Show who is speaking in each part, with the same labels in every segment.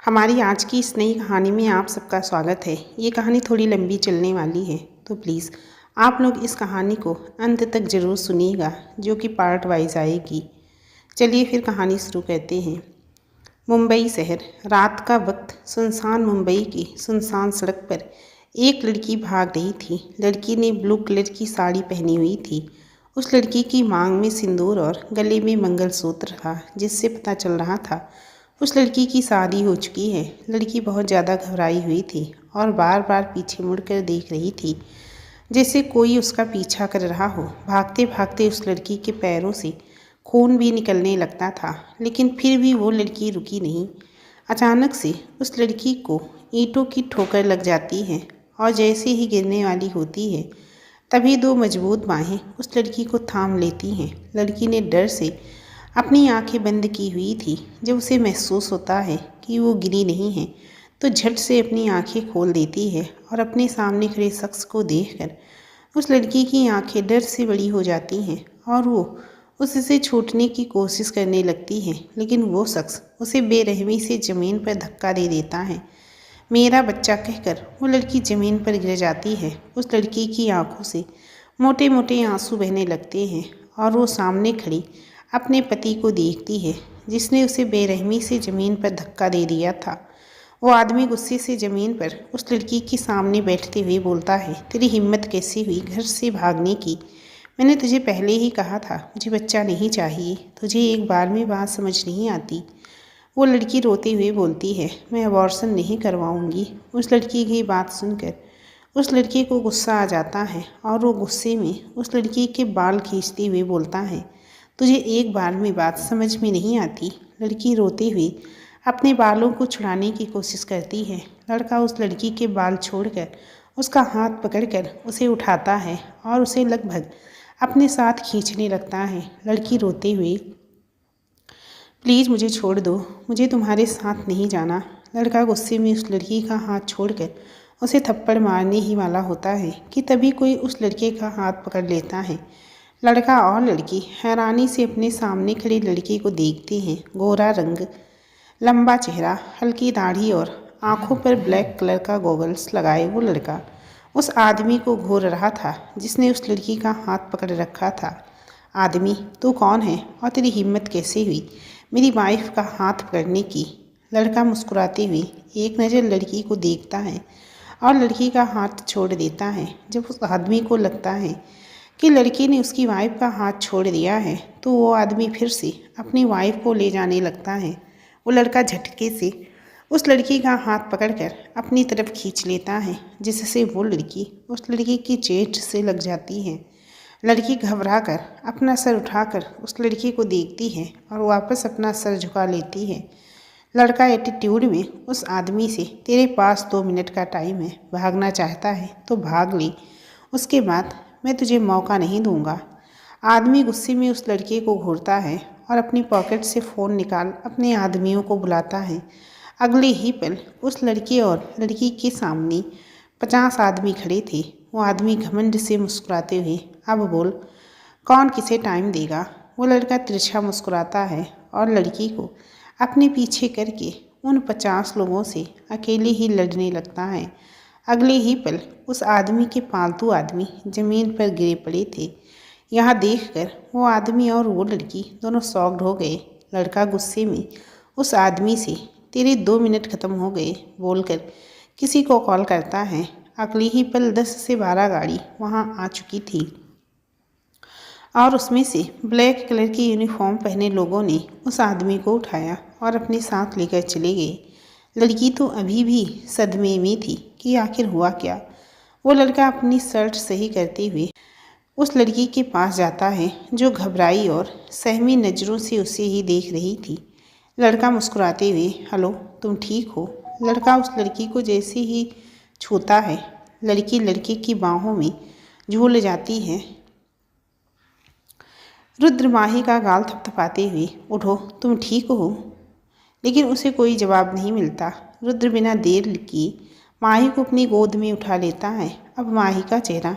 Speaker 1: हमारी आज की इस नई कहानी में आप सबका स्वागत है। ये कहानी थोड़ी लंबी चलने वाली है, तो प्लीज़ आप लोग इस कहानी को अंत तक ज़रूर सुनिएगा, जो कि पार्ट वाइज आएगी। चलिए फिर कहानी शुरू करते हैं। मुंबई शहर, रात का वक्त, सुनसान मुंबई की सुनसान सड़क पर एक लड़की भाग रही थी। लड़की ने ब्लू कलर की साड़ी पहनी हुई थी। उस लड़की की मांग में सिंदूर और गले में मंगलसूत्र था, जिससे पता चल रहा था उस लड़की की शादी हो चुकी है। लड़की बहुत ज़्यादा घबराई हुई थी और बार बार पीछे मुड़कर देख रही थी, जैसे कोई उसका पीछा कर रहा हो। भागते भागते उस लड़की के पैरों से खून भी निकलने लगता था, लेकिन फिर भी वो लड़की रुकी नहीं। अचानक से उस लड़की को ईंटों की ठोकर लग जाती है और जैसे ही गिरने वाली होती है, तभी दो मजबूत बाहें उस लड़की को थाम लेती हैं। लड़की ने डर से अपनी आंखें बंद की हुई थी। जब उसे महसूस होता है कि वो गिरी नहीं है, तो झट से अपनी आंखें खोल देती है और अपने सामने खड़े शख्स को देखकर उस लड़की की आंखें डर से बड़ी हो जाती हैं और वो उससे छूटने की कोशिश करने लगती है, लेकिन वो शख्स उसे बेरहमी से ज़मीन पर धक्का दे देता है। मेरा बच्चा कहकर वो लड़की ज़मीन पर गिर जाती है। उस लड़की की आंखों से मोटे मोटे आंसू बहने लगते हैं और वो सामने खड़ी अपने पति को देखती है, जिसने उसे बेरहमी से ज़मीन पर धक्का दे दिया था। वो आदमी गुस्से से ज़मीन पर उस लड़की के सामने बैठते हुए बोलता है, तेरी हिम्मत कैसे हुई घर से भागने की? मैंने तुझे पहले ही कहा था मुझे बच्चा नहीं चाहिए। तुझे एक बार में बात समझ नहीं आती। वो लड़की रोते हुए बोलती है, मैं अबॉर्शन नहीं करवाऊंगी। उस लड़की की बात सुनकर उस लड़के को गुस्सा आ जाता है और वो गुस्से में उस लड़की के बाल खींचते हुए बोलता है, तुझे एक बार में बात समझ में नहीं आती। लड़की रोते हुए अपने बालों को छुड़ाने की कोशिश करती है। लड़का उस लड़की के बाल छोड़कर उसका हाथ पकड़कर उसे उठाता है और उसे लगभग अपने साथ खींचने लगता है। लड़की रोते हुए, प्लीज़ मुझे छोड़ दो, मुझे तुम्हारे साथ नहीं जाना। लड़का गुस्से में उस लड़की का हाथ छोड़कर उसे थप्पड़ मारने ही वाला होता है कि तभी कोई उस लड़के का हाथ पकड़ लेता है। लड़का और लड़की हैरानी से अपने सामने खड़ी लड़की को देखते हैं। गोरा रंग, लंबा चेहरा, हल्की दाढ़ी और आंखों पर ब्लैक कलर का गॉगल्स लगाए वो लड़का उस आदमी को घूर रहा था, जिसने उस लड़की का हाथ पकड़ रखा था। आदमी, तू कौन है और तेरी हिम्मत कैसे हुई मेरी वाइफ का हाथ पकड़ने की? लड़का मुस्कुराते हुए एक नज़र लड़की को देखता है और लड़की का हाथ छोड़ देता है। जब उस आदमी को लगता है कि लड़की ने उसकी वाइफ का हाथ छोड़ दिया है, तो वो आदमी फिर से अपनी वाइफ को ले जाने लगता है। वो लड़का झटके से उस लड़की का हाथ पकड़कर अपनी तरफ खींच लेता है, जिससे वो लड़की उस लड़की की चेस्ट से लग जाती है। लड़की घबराकर अपना सर उठाकर उस लड़की को देखती है और वापस अपना सर झुका लेती है। लड़का एटीट्यूड में उस आदमी से, तेरे पास 2 मिनट का टाइम है, भागना चाहता है तो भाग ले, उसके बाद मैं तुझे मौका नहीं दूंगा। आदमी गुस्से में उस लड़के को घूरता है और अपनी पॉकेट से फ़ोन निकाल अपने आदमियों को बुलाता है। अगले ही पल उस लड़के और लड़की के सामने 50 आदमी खड़े थे। वो आदमी घमंड से मुस्कुराते हुए, अब बोल, कौन किसे टाइम देगा? वो लड़का तिरछा मुस्कुराता है और लड़की को अपने पीछे करके उन 50 लोगों से अकेले ही लड़ने लगता है। अगले ही पल उस आदमी के पालतू आदमी ज़मीन पर गिरे पड़े थे। यहाँ देखकर वो आदमी और वो लड़की दोनों शॉक्ड हो गए। लड़का गुस्से में उस आदमी से, तेरे 2 मिनट ख़त्म हो गए बोलकर किसी को कॉल करता है। अगले ही पल 10 से 12 गाड़ी वहाँ आ चुकी थी और उसमें से ब्लैक कलर की यूनिफॉर्म पहने लोगों ने उस आदमी को उठाया और अपने साथ लेकर चले गए। लड़की तो अभी भी सदमे में थी कि आखिर हुआ क्या। वो लड़का अपनी शर्ट सही करते हुए उस लड़की के पास जाता है, जो घबराई और सहमी नज़रों से उसे ही देख रही थी। लड़का मुस्कुराते हुए, हेलो, तुम ठीक हो? लड़का उस लड़की को जैसे ही छूता है, लड़की लड़के की बाहों में झूल जाती है। रुद्र माही का गाल थपथपाते हुए, उठो, तुम ठीक हो? लेकिन उसे कोई जवाब नहीं मिलता। रुद्र बिना देर किए माही को अपनी गोद में उठा लेता है। अब माही का चेहरा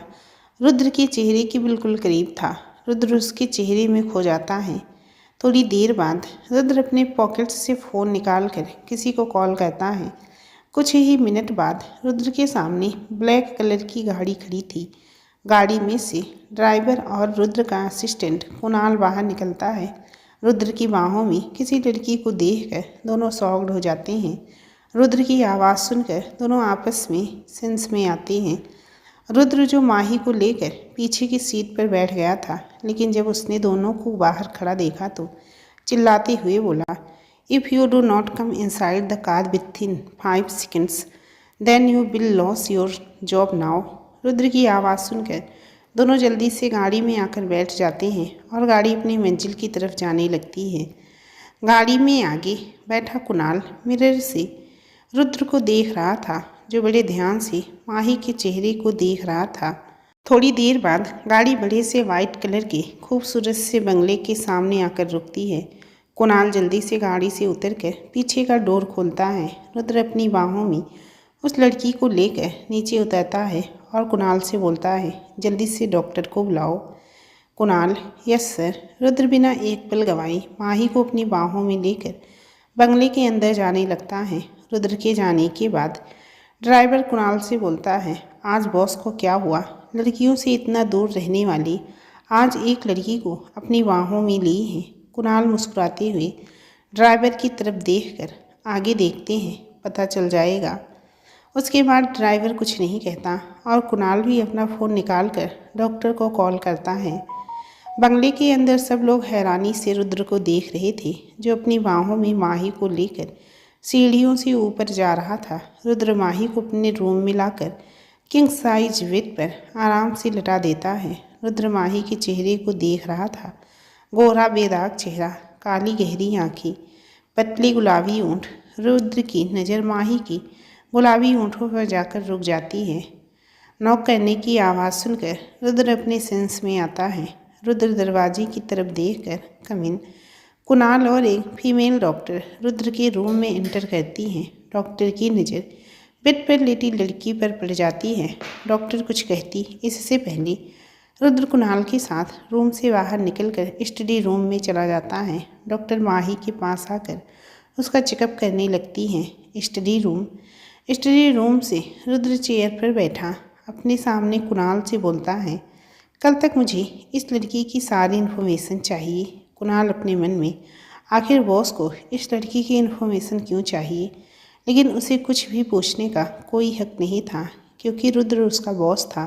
Speaker 1: रुद्र के चेहरे के बिल्कुल करीब था। रुद्र उसके चेहरे में खो जाता है। थोड़ी देर बाद रुद्र अपने पॉकेट से फ़ोन निकाल कर किसी को कॉल करता है। कुछ ही मिनट बाद रुद्र के सामने ब्लैक कलर की गाड़ी खड़ी थी। गाड़ी में से ड्राइवर और रुद्र का असिस्टेंट कुणाल बाहर निकलता है। रुद्र की बाहों में किसी लड़की को देखकर दोनों शॉक्ड हो जाते हैं। रुद्र की आवाज़ सुनकर दोनों आपस में सेंस में आते हैं। रुद्र जो माही को लेकर पीछे की सीट पर बैठ गया था, लेकिन जब उसने दोनों को बाहर खड़ा देखा तो चिल्लाते हुए बोला, if you do not come inside the car within 5 seconds then you will loss your job now. Rudra की आवाज़ सुनकर दोनों जल्दी से गाड़ी में आकर बैठ जाते हैं और गाड़ी अपनी मंजिल की तरफ जाने लगती है। गाड़ी में आगे बैठा कुणाल मिरर से रुद्र को देख रहा था, जो बड़े ध्यान से माही के चेहरे को देख रहा था। थोड़ी देर बाद गाड़ी बड़े से वाइट कलर के खूबसूरत से बंगले के सामने आकर रुकती है। कुणाल जल्दी से गाड़ी से उतरकर पीछे का डोर खोलता है। रुद्र अपनी बाहों में उस लड़की को लेकर नीचे उतरता है और कुणाल से बोलता है, जल्दी से डॉक्टर को बुलाओ। Kunal, yes sir. रुद्र बिना एक पल गवाए माही को अपनी बाहों में लेकर बंगले के अंदर जाने लगता है। रुद्र के जाने के बाद ड्राइवर कुणाल से बोलता है, आज बॉस को क्या हुआ? लड़कियों से इतना दूर रहने वाली आज एक लड़की को अपनी बाहों में ली है। कुणाल मुस्कुराते हुए ड्राइवर की तरफ देखकर, आगे देखते हैं, पता चल जाएगा। उसके बाद ड्राइवर कुछ नहीं कहता और कुणाल भी अपना फ़ोन निकालकर डॉक्टर को कॉल करता है। बंगले के अंदर सब लोग हैरानी से रुद्र को देख रहे थे, जो अपनी बाहों में माही को लेकर सीढ़ियों से ऊपर जा रहा था। रुद्र माही को अपने रूम में लाकर किंग साइज बेड पर आराम से लटा देता है। रुद्र माही के चेहरे को देख रहा था। गोरा बेदाग चेहरा, काली गहरी आँखें, पतली गुलाबी होंठ। रुद्र की नज़र माही की गुलाबी होंठों पर जाकर रुक जाती है। नॉक करने की आवाज़ सुनकर रुद्र अपने सेंस में आता है। रुद्र दरवाजे की तरफ देखकर कम इन। कुणाल और एक फीमेल डॉक्टर रुद्र के रूम में एंटर करती हैं। डॉक्टर की नज़र बेड पर लेटी लड़की पर पड़ जाती है। डॉक्टर कुछ कहती इससे पहले रुद्र कुणाल के साथ रूम से बाहर निकलकर स्टडी रूम में चला जाता है। डॉक्टर माही के पास आकर उसका चेकअप करने लगती हैं। स्टडी रूम से रुद्र चेयर पर बैठा अपने सामने कुणाल से बोलता है, कल तक मुझे इस लड़की की सारी इन्फॉर्मेशन चाहिए। कुणाल अपने मन में, आखिर बॉस को इस लड़की की इन्फॉर्मेशन क्यों चाहिए? लेकिन उसे कुछ भी पूछने का कोई हक नहीं था, क्योंकि रुद्र उसका बॉस था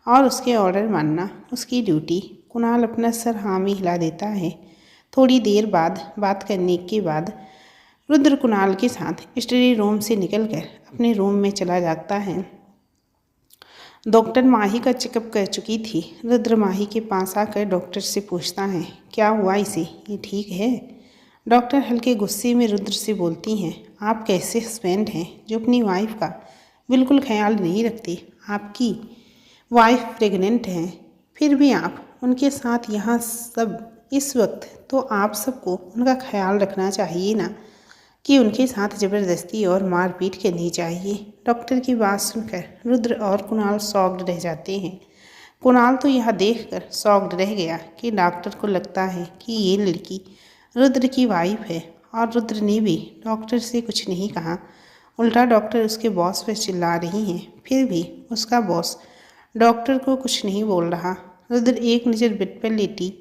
Speaker 1: और उसके ऑर्डर मानना उसकी ड्यूटी। कुणाल अपना सर हाँ में हिला देता है। थोड़ी देर बाद बात करने के बाद रुद्र कुणाल के साथ स्टडी रूम से निकलकर अपने रूम में चला जाता है। डॉक्टर माही का चेकअप कर चुकी थी। रुद्र माही के पास आकर डॉक्टर से पूछता है, क्या हुआ इसे, ये ठीक है? डॉक्टर हल्के गुस्से में रुद्र से बोलती हैं, आप कैसे हस्बैंड हैं जो अपनी वाइफ का बिल्कुल ख्याल नहीं रखते? आपकी वाइफ प्रेग्नेंट हैं, फिर भी आप उनके साथ यहाँ सब इस वक्त, तो आप सबको उनका ख्याल रखना चाहिए ना, कि उनके साथ ज़बरदस्ती और मारपीट करनी चाहिए। डॉक्टर की बात सुनकर रुद्र और कुणाल शॉक्ड रह जाते हैं। कुणाल तो यह देखकर शॉक्ड रह गया कि डॉक्टर को लगता है कि ये लड़की रुद्र की वाइफ है, और रुद्र ने भी डॉक्टर से कुछ नहीं कहा। उल्टा डॉक्टर उसके बॉस पर चिल्ला रही हैं, फिर भी उसका बॉस डॉक्टर को कुछ नहीं बोल रहा। रुद्र एक नज़र बेड पर लेटी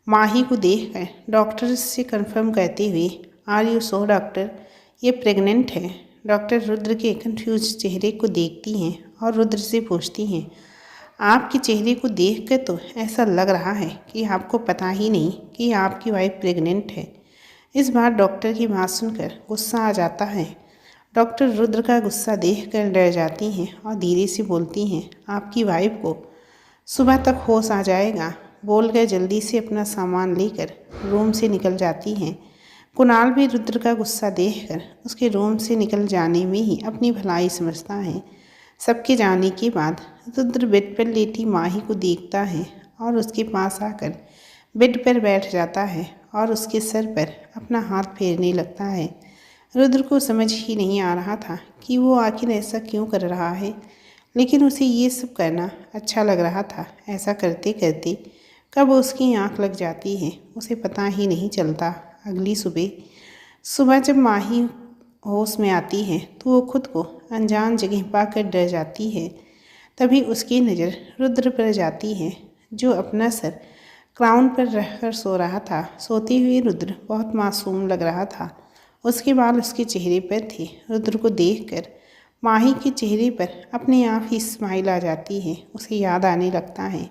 Speaker 1: माही को देखकर डॉक्टर से कंफर्म करते हुए, आर यू सो डॉक्टर, ये प्रेग्नेंट है? डॉक्टर रुद्र के कंफ्यूज चेहरे को देखती हैं और रुद्र से पूछती हैं, आपके चेहरे को देखकर तो ऐसा लग रहा है कि आपको पता ही नहीं कि आपकी वाइफ प्रेग्नेंट है। इस बार डॉक्टर की बात सुनकर गुस्सा आ जाता है। डॉक्टर रुद्र का गुस्सा देखकर डर जाती हैं और धीरे से बोलती हैं, आपकी वाइफ को सुबह तक होश आ जाएगा, बोलकर जल्दी से अपना सामान लेकर रूम से निकल जाती हैं। कुणाल भी रुद्र का गुस्सा देखकर उसके रूम से निकल जाने में ही अपनी भलाई समझता है। सबके जाने के बाद रुद्र बेड पर लेटी माही को देखता है और उसके पास आकर बेड पर बैठ जाता है और उसके सर पर अपना हाथ फेरने लगता है। रुद्र को समझ ही नहीं आ रहा था कि वो आखिर ऐसा क्यों कर रहा है, लेकिन उसे ये सब करना अच्छा लग रहा था। ऐसा करते करते कब उसकी आंख लग जाती है उसे पता ही नहीं चलता। अगली सुबह जब माही होश में आती है तो वो खुद को अनजान जगह पाकर डर जाती है। तभी उसकी नज़र रुद्र पर जाती है, जो अपना सर क्राउन पर रखकर सो रहा था। सोते हुए रुद्र बहुत मासूम लग रहा था। उसके बाल उसके चेहरे पर थे। रुद्र को देखकर माही के चेहरे पर अपने आप ही स्माइल आ जाती है। उसे याद आने लगता है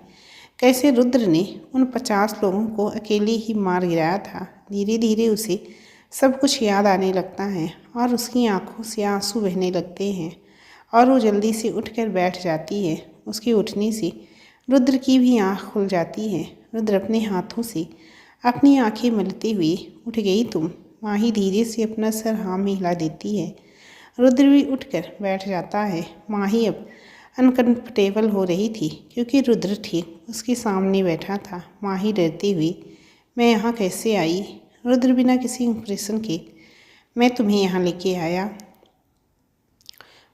Speaker 1: कैसे रुद्र ने उन 50 लोगों को अकेले ही मार गिराया था। धीरे धीरे उसे सब कुछ याद आने लगता है और उसकी आंखों से आंसू बहने लगते हैं और वो जल्दी से उठकर बैठ जाती है। उसके उठने से रुद्र की भी आंख खुल जाती है। रुद्र अपने हाथों से अपनी आंखें मलते हुए, उठ गई तुम? माही धीरे से अपना सर हाँ में हिला देती है। रुद्र भी उठकर बैठ जाता है। माही अब अनकंफर्टेबल हो रही थी क्योंकि रुद्र ठीक उसके सामने बैठा था। माही डरते हुए, मैं यहाँ कैसे आई? रुद्र बिना किसी इंप्रेशन के, मैं तुम्हें यहाँ लेके आया।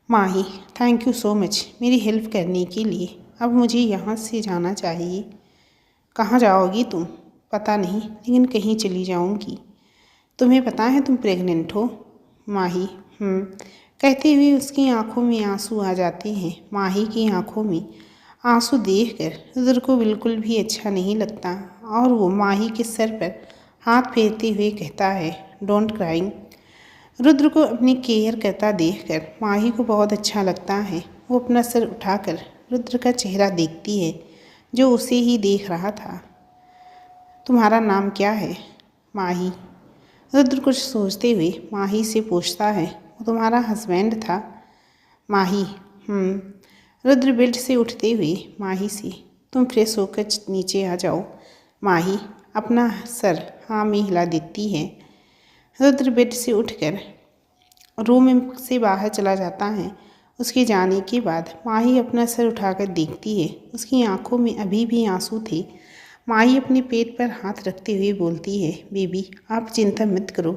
Speaker 1: माही, थैंक यू सो मच मेरी हेल्प करने के लिए। अब मुझे यहाँ से जाना चाहिए। कहाँ जाओगी तुम? पता नहीं, लेकिन कहीं चली जाऊँगी। तुम्हें पता है तुम प्रेग्नेंट हो? माही, कहते हुए उसकी आंखों में आंसू आ जाते हैं। माही की आंखों में आंसू देखकर रुद्र को बिल्कुल भी अच्छा नहीं लगता और वो माही के सर पर हाथ फेरते हुए कहता है, डोंट क्राइंग। रुद्र को अपनी केयर करता देखकर माही को बहुत अच्छा लगता है। वो अपना सर उठाकर रुद्र का चेहरा देखती है, जो उसे ही देख रहा था। तुम्हारा नाम क्या है? माही। रुद्र कुछ सोचते हुए माही से पूछता है, वो तुम्हारा हस्बैंड था? माही, रुद्र बेड से उठते हुए माही से, तुम फ्रेश होकर नीचे आ जाओ। माही अपना सर हाँ में हिला देती है। रुद्र बेड से उठकर रूम से बाहर चला जाता है। उसके जाने के बाद माही अपना सर उठाकर देखती है। उसकी आंखों में अभी भी आंसू थे। माही अपने पेट पर हाथ रखते हुए बोलती है, बेबी आप चिंता मत करो,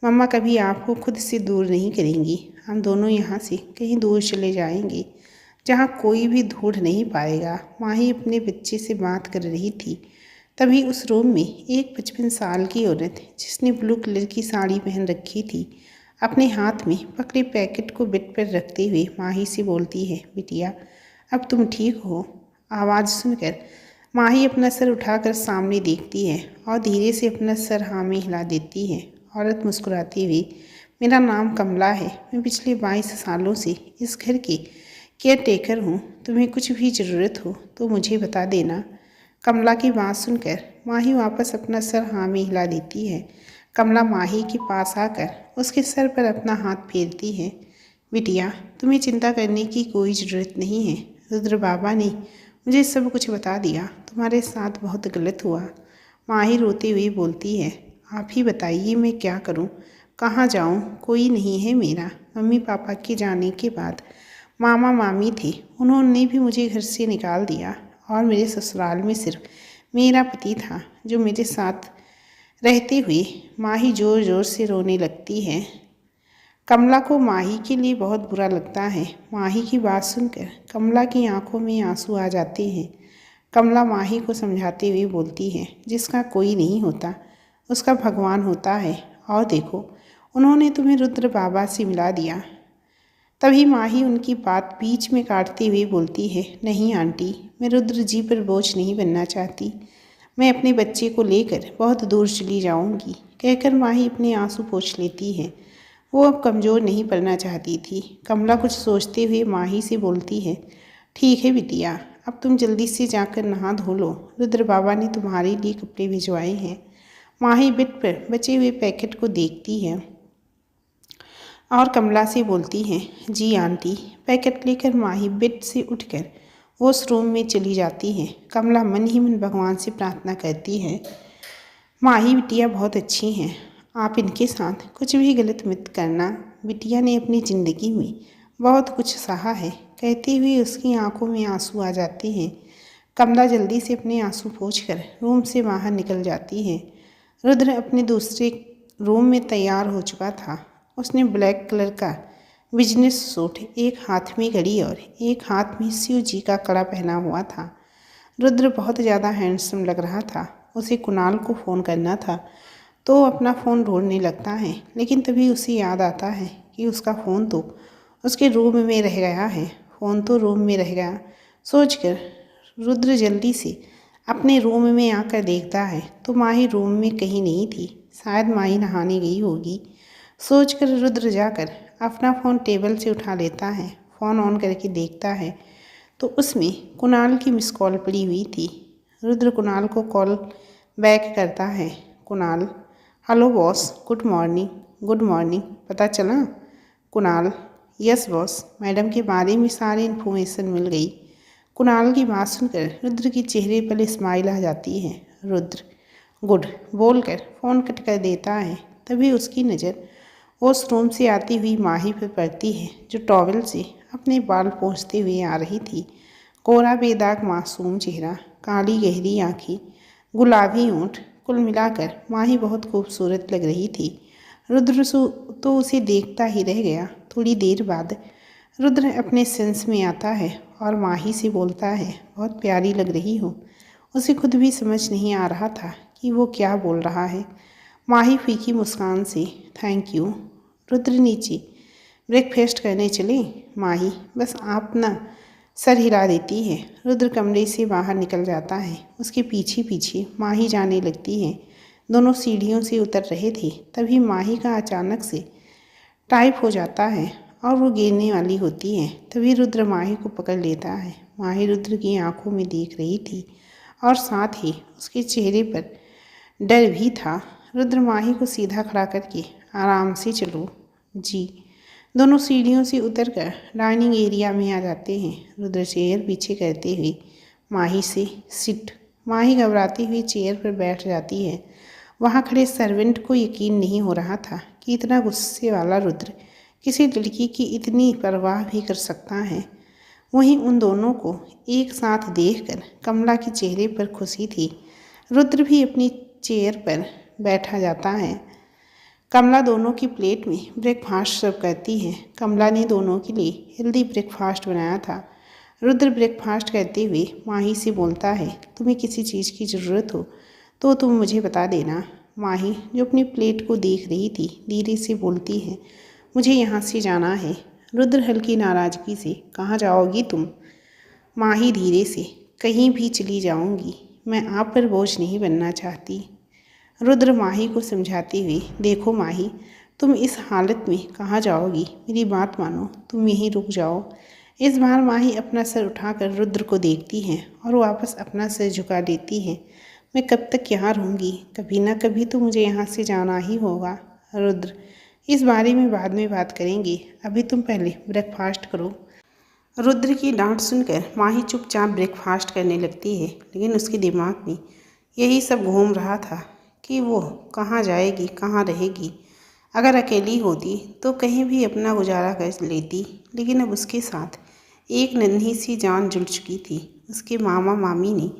Speaker 1: मम्मा कभी आपको खुद से दूर नहीं करेंगी। हम दोनों यहाँ से कहीं दूर चले जाएंगे जहाँ कोई भी ढूंढ नहीं पाएगा। माही अपने बच्चे से बात कर रही थी। तभी उस रूम में एक 55 साल की औरत, जिसने ब्लू कलर की साड़ी पहन रखी थी, अपने हाथ में पकड़े पैकेट को बेड पर रखते हुए माही से बोलती है, बिटिया अब तुम ठीक हो? आवाज़ सुनकर माही अपना सर उठाकर सामने देखती है और धीरे से अपना सर हाँ में हिला देती है। औरत मुस्कुराती हुई, मेरा नाम कमला है, मैं पिछले 22 सालों से इस घर की केयर टेकर हूँ। तुम्हें कुछ भी ज़रूरत हो तो मुझे बता देना। कमला की बात सुनकर माही वापस अपना सर हाँ में हिला देती है। कमला माही के पास आकर उसके सर पर अपना हाथ फेरती है। बिटिया तुम्हें चिंता करने की कोई ज़रूरत नहीं है। रुद्र बाबा ने मुझे सब कुछ बता दिया। तुम्हारे साथ बहुत गलत हुआ। माही रोते हुए बोलती है, आप ही बताइए मैं क्या करूं? कहाँ जाऊं? कोई नहीं है मेरा। मम्मी पापा के जाने के बाद मामा मामी थे, उन्होंने भी मुझे घर से निकाल दिया और मेरे ससुराल में सिर्फ मेरा पति था जो मेरे साथ रहते हुए। माही ज़ोर ज़ोर से रोने लगती है। कमला को माही के लिए बहुत बुरा लगता है। माही की बात सुनकर कमला की आंखों में आंसू आ जाते हैं। कमला माही को समझाते हुए बोलती है, जिसका कोई नहीं होता उसका भगवान होता है, और देखो उन्होंने तुम्हें रुद्र बाबा से मिला दिया। तभी माही उनकी बात बीच में काटते हुए बोलती है, नहीं आंटी, मैं रुद्र जी पर बोझ नहीं बनना चाहती। मैं अपने बच्चे को लेकर बहुत दूर चली जाऊंगी। कहकर माही अपने आंसू पोंछ लेती है। वो अब कमज़ोर नहीं पड़ना चाहती थी। कमला कुछ सोचते हुए माही से बोलती है, ठीक है बिटिया, अब तुम जल्दी से जाकर नहा धो लो। रुद्र बाबा ने तुम्हारे लिए कपड़े भिजवाए हैं। माही बेड पर बचे हुए पैकेट को देखती है और कमला से बोलती है, जी आंटी। पैकेट लेकर माही बेड से उठकर उस रूम में चली जाती है। कमला मन ही मन भगवान से प्रार्थना करती है, माही बिटिया बहुत अच्छी हैं, आप इनके साथ कुछ भी गलत मत करना। बिटिया ने अपनी ज़िंदगी में बहुत कुछ सहा है। कहते हुए उसकी आंखों में आंसू आ जाते हैं। कमला जल्दी से अपने आंसू पोंछकर रूम से बाहर निकल जाती है। रुद्र अपने दूसरे रूम में तैयार हो चुका था। उसने ब्लैक कलर का बिजनेस सूट, एक हाथ में घड़ी और एक हाथ में शिव जी का कड़ा पहना हुआ था। रुद्र बहुत ज़्यादा हैंडसम लग रहा था। उसे कुणाल को फ़ोन करना था तो अपना फ़ोन ढूंढने लगता है, लेकिन तभी उसे याद आता है कि उसका फ़ोन तो उसके रूम में रह गया है। फ़ोन तो रूम में रह गया सोचकर रुद्र जल्दी से अपने रूम में आकर देखता है तो माही रूम में कहीं नहीं थी। शायद माही नहाने गई होगी सोचकर रुद्र जाकर अपना फ़ोन टेबल से उठा लेता है। फ़ोन ऑन करके देखता है तो उसमें कुणाल की मिस कॉल पड़ी हुई थी। रुद्र कुणाल को कॉल बैक करता है। Kunal, hello boss, good morning. Good morning, पता चला? कुणाल, यस बॉस, मैडम के बारे में सारी इन्फॉर्मेशन मिल गई। कुणाल की बात सुनकर रुद्र के चेहरे पर स्माइल आ जाती है। रुद्र, गुड बोलकर फ़ोन कट कर देता है। तभी उसकी नज़र वॉशरूम से आती हुई माही पर पड़ती है, जो टॉवल से अपने बाल पोंछते हुए आ रही थी। कोरा बेदाग मासूम चेहरा, काली गहरी आँखें, गुलाबी होंठ, कुल मिलाकर माही बहुत खूबसूरत लग रही थी। रुद्र तो उसे देखता ही रह गया। थोड़ी देर बाद रुद्र अपने सेंस में आता है और माही से बोलता है, बहुत प्यारी लग रही हो। उसे खुद भी समझ नहीं आ रहा था कि वो क्या बोल रहा है। माही फीकी मुस्कान से थैंक यू। रुद्र नीचे ब्रेकफास्ट करने चले। माही बस आप ना सर हिला देती है। रुद्र कमरे से बाहर निकल जाता है। उसके पीछे पीछे माही जाने लगती है। दोनों सीढ़ियों से उतर रहे थे, तभी माही का अचानक से टाइप हो जाता है और वो गिरने वाली होती है। तभी रुद्र माही को पकड़ लेता है। माही रुद्र की आंखों में देख रही थी और साथ ही उसके चेहरे पर डर भी था। रुद्र माही को सीधा खड़ा करके, आराम से चलो जी। दोनों सीढ़ियों से उतरकर डाइनिंग एरिया में आ जाते हैं। रुद्र चेयर पीछे करते हुए माही से सिट। माही घबराती हुई चेयर पर बैठ जाती है। वहाँ खड़े सर्वेंट को यकीन नहीं हो रहा था कि इतना गुस्से वाला रुद्र किसी लड़की की इतनी परवाह भी कर सकता है। वहीं उन दोनों को एक साथ देखकर कमला के चेहरे पर खुशी थी। रुद्र भी अपनी चेयर पर बैठा जाता है। कमला दोनों की प्लेट में ब्रेकफास्ट सर्व करती है। कमला ने दोनों के लिए हेल्दी ब्रेकफास्ट बनाया था। रुद्र ब्रेकफास्ट करते हुए माही से बोलता है, तुम्हें किसी चीज़ की ज़रूरत हो तो तुम मुझे बता देना। माही, जो अपनी प्लेट को देख रही थी, धीरे से बोलती है, मुझे यहाँ से जाना है। रुद्र हल्की नाराज़गी से, कहाँ जाओगी तुम? माही धीरे से, कहीं भी चली जाऊँगी, मैं आप पर बोझ नहीं बनना चाहती। रुद्र माही को समझाते हुए, देखो माही, तुम इस हालत में कहाँ जाओगी? मेरी बात मानो, तुम यहीं रुक जाओ। इस बार माही अपना सर उठाकर रुद्र को देखती है और वापस अपना सिर झुका लेती है। मैं कब तक यहाँ रहूँगी? कभी ना कभी तो मुझे यहाँ से जाना ही होगा। रुद्र, इस बारे में बाद में बात करेंगे, अभी तुम पहले ब्रेकफास्ट करो। रुद्र की डांट सुनकर माही चुपचाप ब्रेकफास्ट करने लगती है, लेकिन उसके दिमाग में यही सब घूम रहा था कि वो कहाँ जाएगी, कहाँ रहेगी। अगर अकेली होती तो कहीं भी अपना गुजारा कर लेती, लेकिन अब उसके साथ एक नन्ही सी जान जुड़ चुकी थी। उसके मामा मामी ने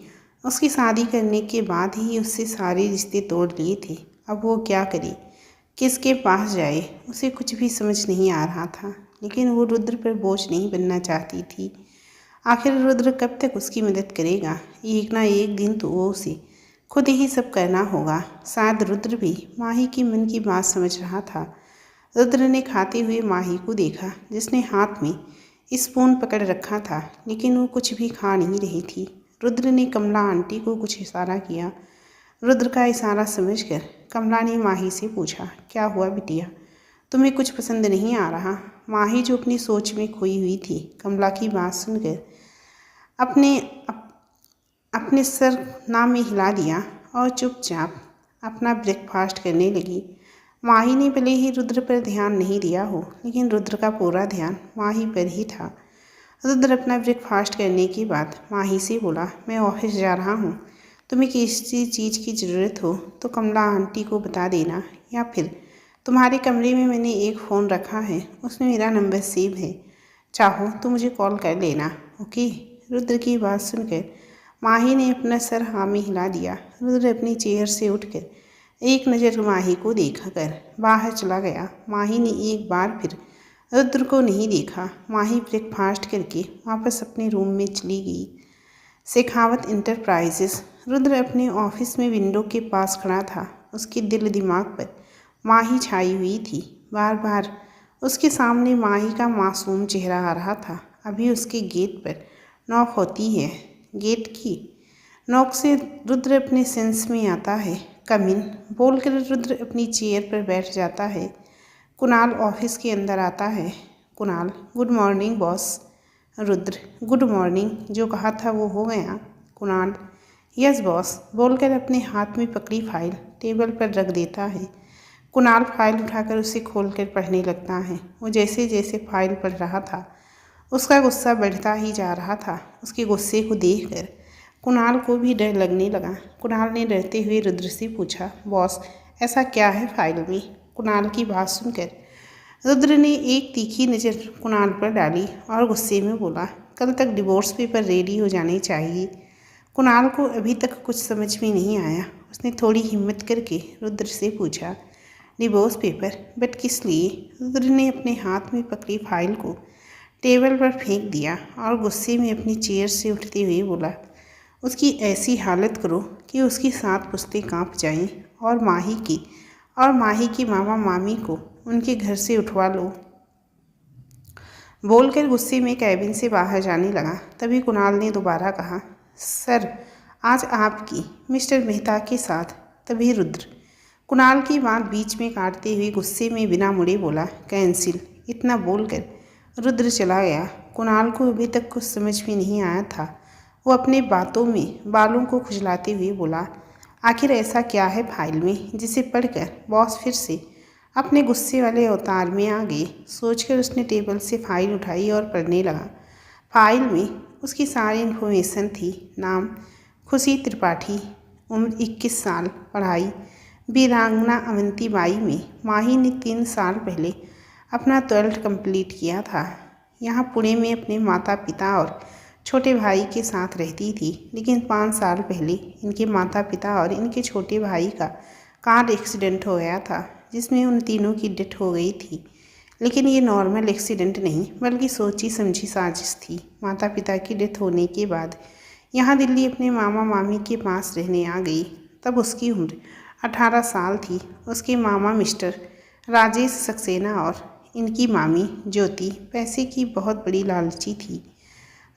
Speaker 1: उसकी शादी करने के बाद ही उससे सारे रिश्ते तोड़ लिए थे। अब वो क्या करे, किसके पास जाए, उसे कुछ भी समझ नहीं आ रहा था। लेकिन वो रुद्र पर बोझ नहीं बनना चाहती थी। आखिर रुद्र कब तक उसकी मदद करेगा? एक ना एक दिन तो वो उसे खुद ही सब करना होगा। शायद रुद्र भी माही की मन की बात समझ रहा था। रुद्र ने खाते हुए माही को देखा, जिसने हाथ में स्पून पकड़ रखा था, लेकिन वो कुछ भी खा नहीं रही थी। रुद्र ने कमला आंटी को कुछ इशारा किया। रुद्र का इशारा समझकर कमला ने माही से पूछा, क्या हुआ बिटिया, तुम्हें कुछ पसंद नहीं आ रहा? माही, जो अपनी सोच में खोई हुई थी, कमला की बात सुनकर अपने सर ना में हिला दिया और चुपचाप अपना ब्रेकफास्ट करने लगी। माही ने भले ही रुद्र पर ध्यान नहीं दिया हो, लेकिन रुद्र का पूरा ध्यान माही पर ही था। रुद्र अपना ब्रेकफास्ट करने के बाद माही से बोला, मैं ऑफिस जा रहा हूँ, तुम्हें किसी चीज़ की ज़रूरत हो तो कमला आंटी को बता देना, या फिर तुम्हारे कमरे में मैंने एक फ़ोन रखा है, उसमें मेरा नंबर सेव है, चाहो तो मुझे कॉल कर लेना, ओके। रुद्र की बात सुनकर माही ने अपना सर हाँ में हिला दिया। रुद्र अपनी चेयर से उठकर एक नज़र माही को देखा कर बाहर चला गया। माही ने एक बार फिर रुद्र को नहीं देखा। माही ब्रेकफास्ट करके वापस अपने रूम में चली गई। शेखावत इंटरप्राइजेस। रुद्र अपने ऑफिस में विंडो के पास खड़ा था। उसके दिल दिमाग पर माही छाई हुई थी। बार बार उसके सामने माही का मासूम चेहरा आ रहा था। अभी उसके गेट पर नॉक होती है। गेट की नॉक से रुद्र अपने सेंस में आता है। कम इन बोलकर रुद्र अपनी चेयर पर बैठ जाता है। कुणाल ऑफिस के अंदर आता है। Kunal, good morning boss. Rudra, good morning. जो कहा था वो हो गया? कुणाल, यस बॉस बोलकर अपने हाथ में पकड़ी फाइल टेबल पर रख देता है। कुणाल फाइल उठाकर उसे खोलकर पढ़ने लगता है। वो जैसे जैसे फाइल पढ़ रहा था उसका गुस्सा बढ़ता ही जा रहा था। उसके गुस्से को देखकर कुणाल को भी डर लगने लगा। कुणाल ने डरते हुए रुद्र से पूछा, बॉस ऐसा क्या है फाइल में? कुणाल की बात सुनकर रुद्र ने एक तीखी नज़र कुणाल पर डाली और गुस्से में बोला, कल तक डिवोर्स पेपर रेडी हो जाने चाहिए। कुणाल को अभी तक कुछ समझ में नहीं आया। उसने थोड़ी हिम्मत करके रुद्र से पूछा, डिवोर्स पेपर? बट किस लिए? रुद्र ने अपने हाथ में पकड़ी फाइल को टेबल पर फेंक दिया और गुस्से में अपनी चेयर से उठते हुए बोला, उसकी ऐसी हालत करो कि उसकी 7 पुश्तें कांप जाएं और माही की मामा मामी को उनके घर से उठवा लो। बोलकर गुस्से में कैबिन से बाहर जाने लगा। तभी कुणाल ने दोबारा कहा, सर आज आपकी मिस्टर मेहता के साथ। तभी रुद्र कुणाल की बात बीच में काटते हुए गुस्से में बिना मुड़े बोला, कैंसिल। इतना बोलकर रुद्र चला गया। कुणाल को अभी तक कुछ समझ में नहीं आया था। वो अपने बातों में बालों को खुजलाते हुए बोला, आखिर ऐसा क्या है फाइल में जिसे पढ़कर बॉस फिर से अपने गुस्से वाले अवतार में आ गए? सोचकर उसने टेबल से फाइल उठाई और पढ़ने लगा। फाइल में उसकी सारी इन्फॉर्मेशन थी। नाम खुशी त्रिपाठी, उम्र 21 साल, पढ़ाई वीरांगना अवंती बाई में। माही ने 3 साल पहले अपना 12th कंप्लीट किया था। यहाँ पुणे में अपने माता पिता और छोटे भाई के साथ रहती थी, लेकिन 5 साल पहले इनके माता पिता और इनके छोटे भाई का कार एक्सीडेंट हो गया था, जिसमें उन तीनों की डेथ हो गई थी। लेकिन ये नॉर्मल एक्सीडेंट नहीं बल्कि सोची समझी साजिश थी। माता पिता की डेथ होने के बाद यहाँ दिल्ली अपने मामा मामी के पास रहने आ गई। तब उसकी उम्र 18 साल थी। उसके मामा मिस्टर राजेश सक्सेना और इनकी मामी ज्योति पैसे की बहुत बड़ी लालची थी।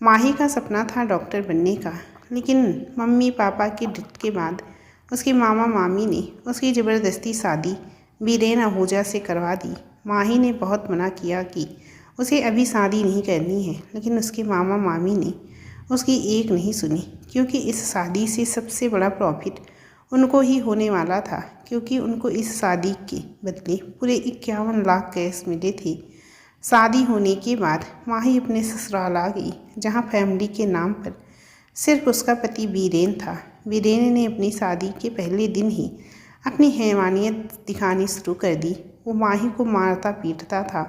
Speaker 1: माही का सपना था डॉक्टर बनने का, लेकिन मम्मी पापा की डेथ के बाद उसके मामा मामी ने उसकी ज़बरदस्ती शादी बीरेन आहूजा से करवा दी। माही ने बहुत मना किया कि उसे अभी शादी नहीं करनी है, लेकिन उसके मामा मामी ने उसकी एक नहीं सुनी, क्योंकि इस शादी से सबसे बड़ा प्रॉफिट उनको ही होने वाला था, क्योंकि उनको इस शादी के बदले पूरे 51 लाख कैश मिले थे। शादी होने के बाद माही अपने ससुराल आ गई, जहाँ फैमिली के नाम पर सिर्फ उसका पति वीरेन था। वीरेन ने अपनी शादी के पहले दिन ही अपनी हैवानियत दिखानी शुरू कर दी। वो माही को मारता पीटता था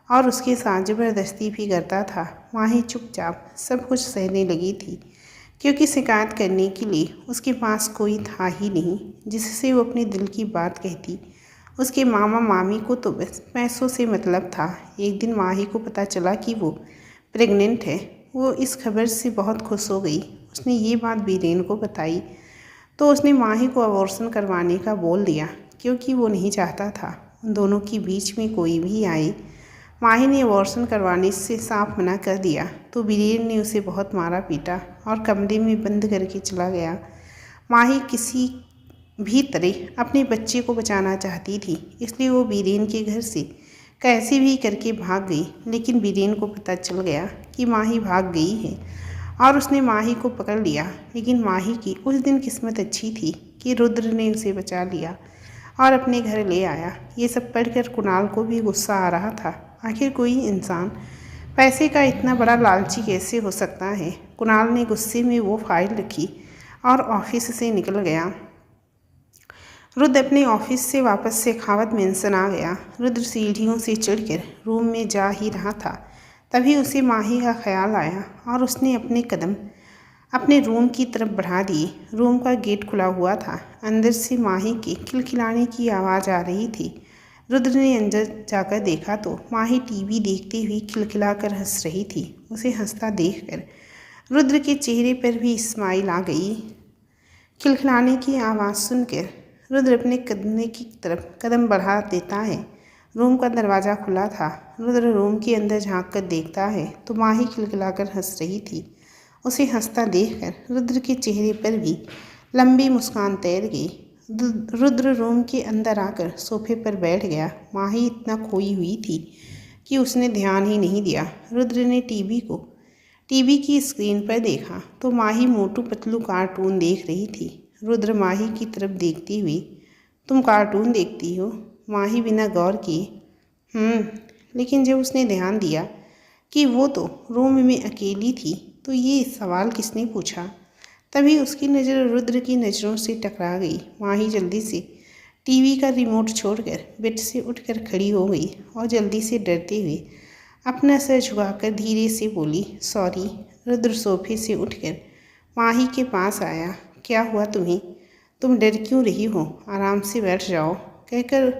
Speaker 1: और उसके साथ ज़बरदस्ती भी करता था। माही चुपचाप सब कुछ सहने लगी थी, क्योंकि शिकायत करने के लिए उसके पास कोई था ही नहीं जिससे वो अपने दिल की बात कहती। उसके मामा मामी को तो बस पैसों से मतलब था। एक दिन माही को पता चला कि वो प्रेग्नेंट है। वो इस खबर से बहुत खुश हो गई। उसने ये बात बीरेन को बताई तो उसने माही को अबॉर्शन करवाने का बोल दिया, क्योंकि वो नहीं चाहता था उन दोनों के बीच में कोई भी आए। माही ने अबॉर्शन करवाने से साफ मना कर दिया तो बीरेन ने उसे बहुत मारा पीटा और कमरे में बंद करके चला गया। माही किसी भी तरह अपने बच्चे को बचाना चाहती थी, इसलिए वो बीरेन के घर से कैसे भी करके भाग गई। लेकिन बीरेन को पता चल गया कि माही भाग गई है और उसने माही को पकड़ लिया। लेकिन माही की उस दिन किस्मत अच्छी थी कि रुद्र ने उसे बचा लिया और अपने घर ले आया। ये सब पढ़कर कुणाल को भी गुस्सा आ रहा था। आखिर कोई इंसान पैसे का इतना बड़ा लालची कैसे हो सकता है? कुणाल ने गुस्से में वो फाइल रखी और ऑफिस से निकल गया। रुद्र अपने ऑफिस से वापस शेखावत मेंशन आ गया। रुद्र सीढ़ियों से चढ़कर रूम में जा ही रहा था, तभी उसे माही का ख्याल आया और उसने अपने कदम अपने रूम की तरफ बढ़ा दिए। रूम का गेट खुला हुआ था। अंदर से माही के खिलखिलाने की आवाज़ आ रही थी। रुद्र ने अंदर जाकर देखा तो माही टीवी देखते हुए खिलखिलाकर हंस रही थी। उसे हंसता देखकर रुद्र के चेहरे पर भी स्माइल आ गई। खिलखिलाने की आवाज़ सुनकर रुद्र अपने कमरे की तरफ कदम बढ़ा देता है। रूम का दरवाज़ा खुला था। रुद्र रूम के अंदर झांक कर देखता है तो माही खिलखिलाकर हंस रही थी। उसे हंसता देखकर रुद्र के चेहरे पर भी लंबी मुस्कान तैर गई। रुद्र रूम के अंदर आकर सोफे पर बैठ गया। माही इतना खोई हुई थी कि उसने ध्यान ही नहीं दिया। रुद्र ने टीवी की स्क्रीन पर देखा तो माही मोटू पतलू कार्टून देख रही थी। रुद्र माही की तरफ देखती हुई, तुम कार्टून देखती हो? माही बिना गौर किए लेकिन जब उसने ध्यान दिया कि वो तो रूम में अकेली थी तो ये सवाल किसने पूछा, तभी उसकी नज़र रुद्र की नज़रों से टकरा गई। माही जल्दी से टीवी का रिमोट छोड़कर बेड से उठकर खड़ी हो गई और जल्दी से डरते हुए अपना सर झुकाकर धीरे से बोली, सॉरी। रुद्र सोफे से उठकर माही के पास आया। क्या हुआ तुम्हें? तुम डर क्यों रही हो? आराम से बैठ जाओ, कहकर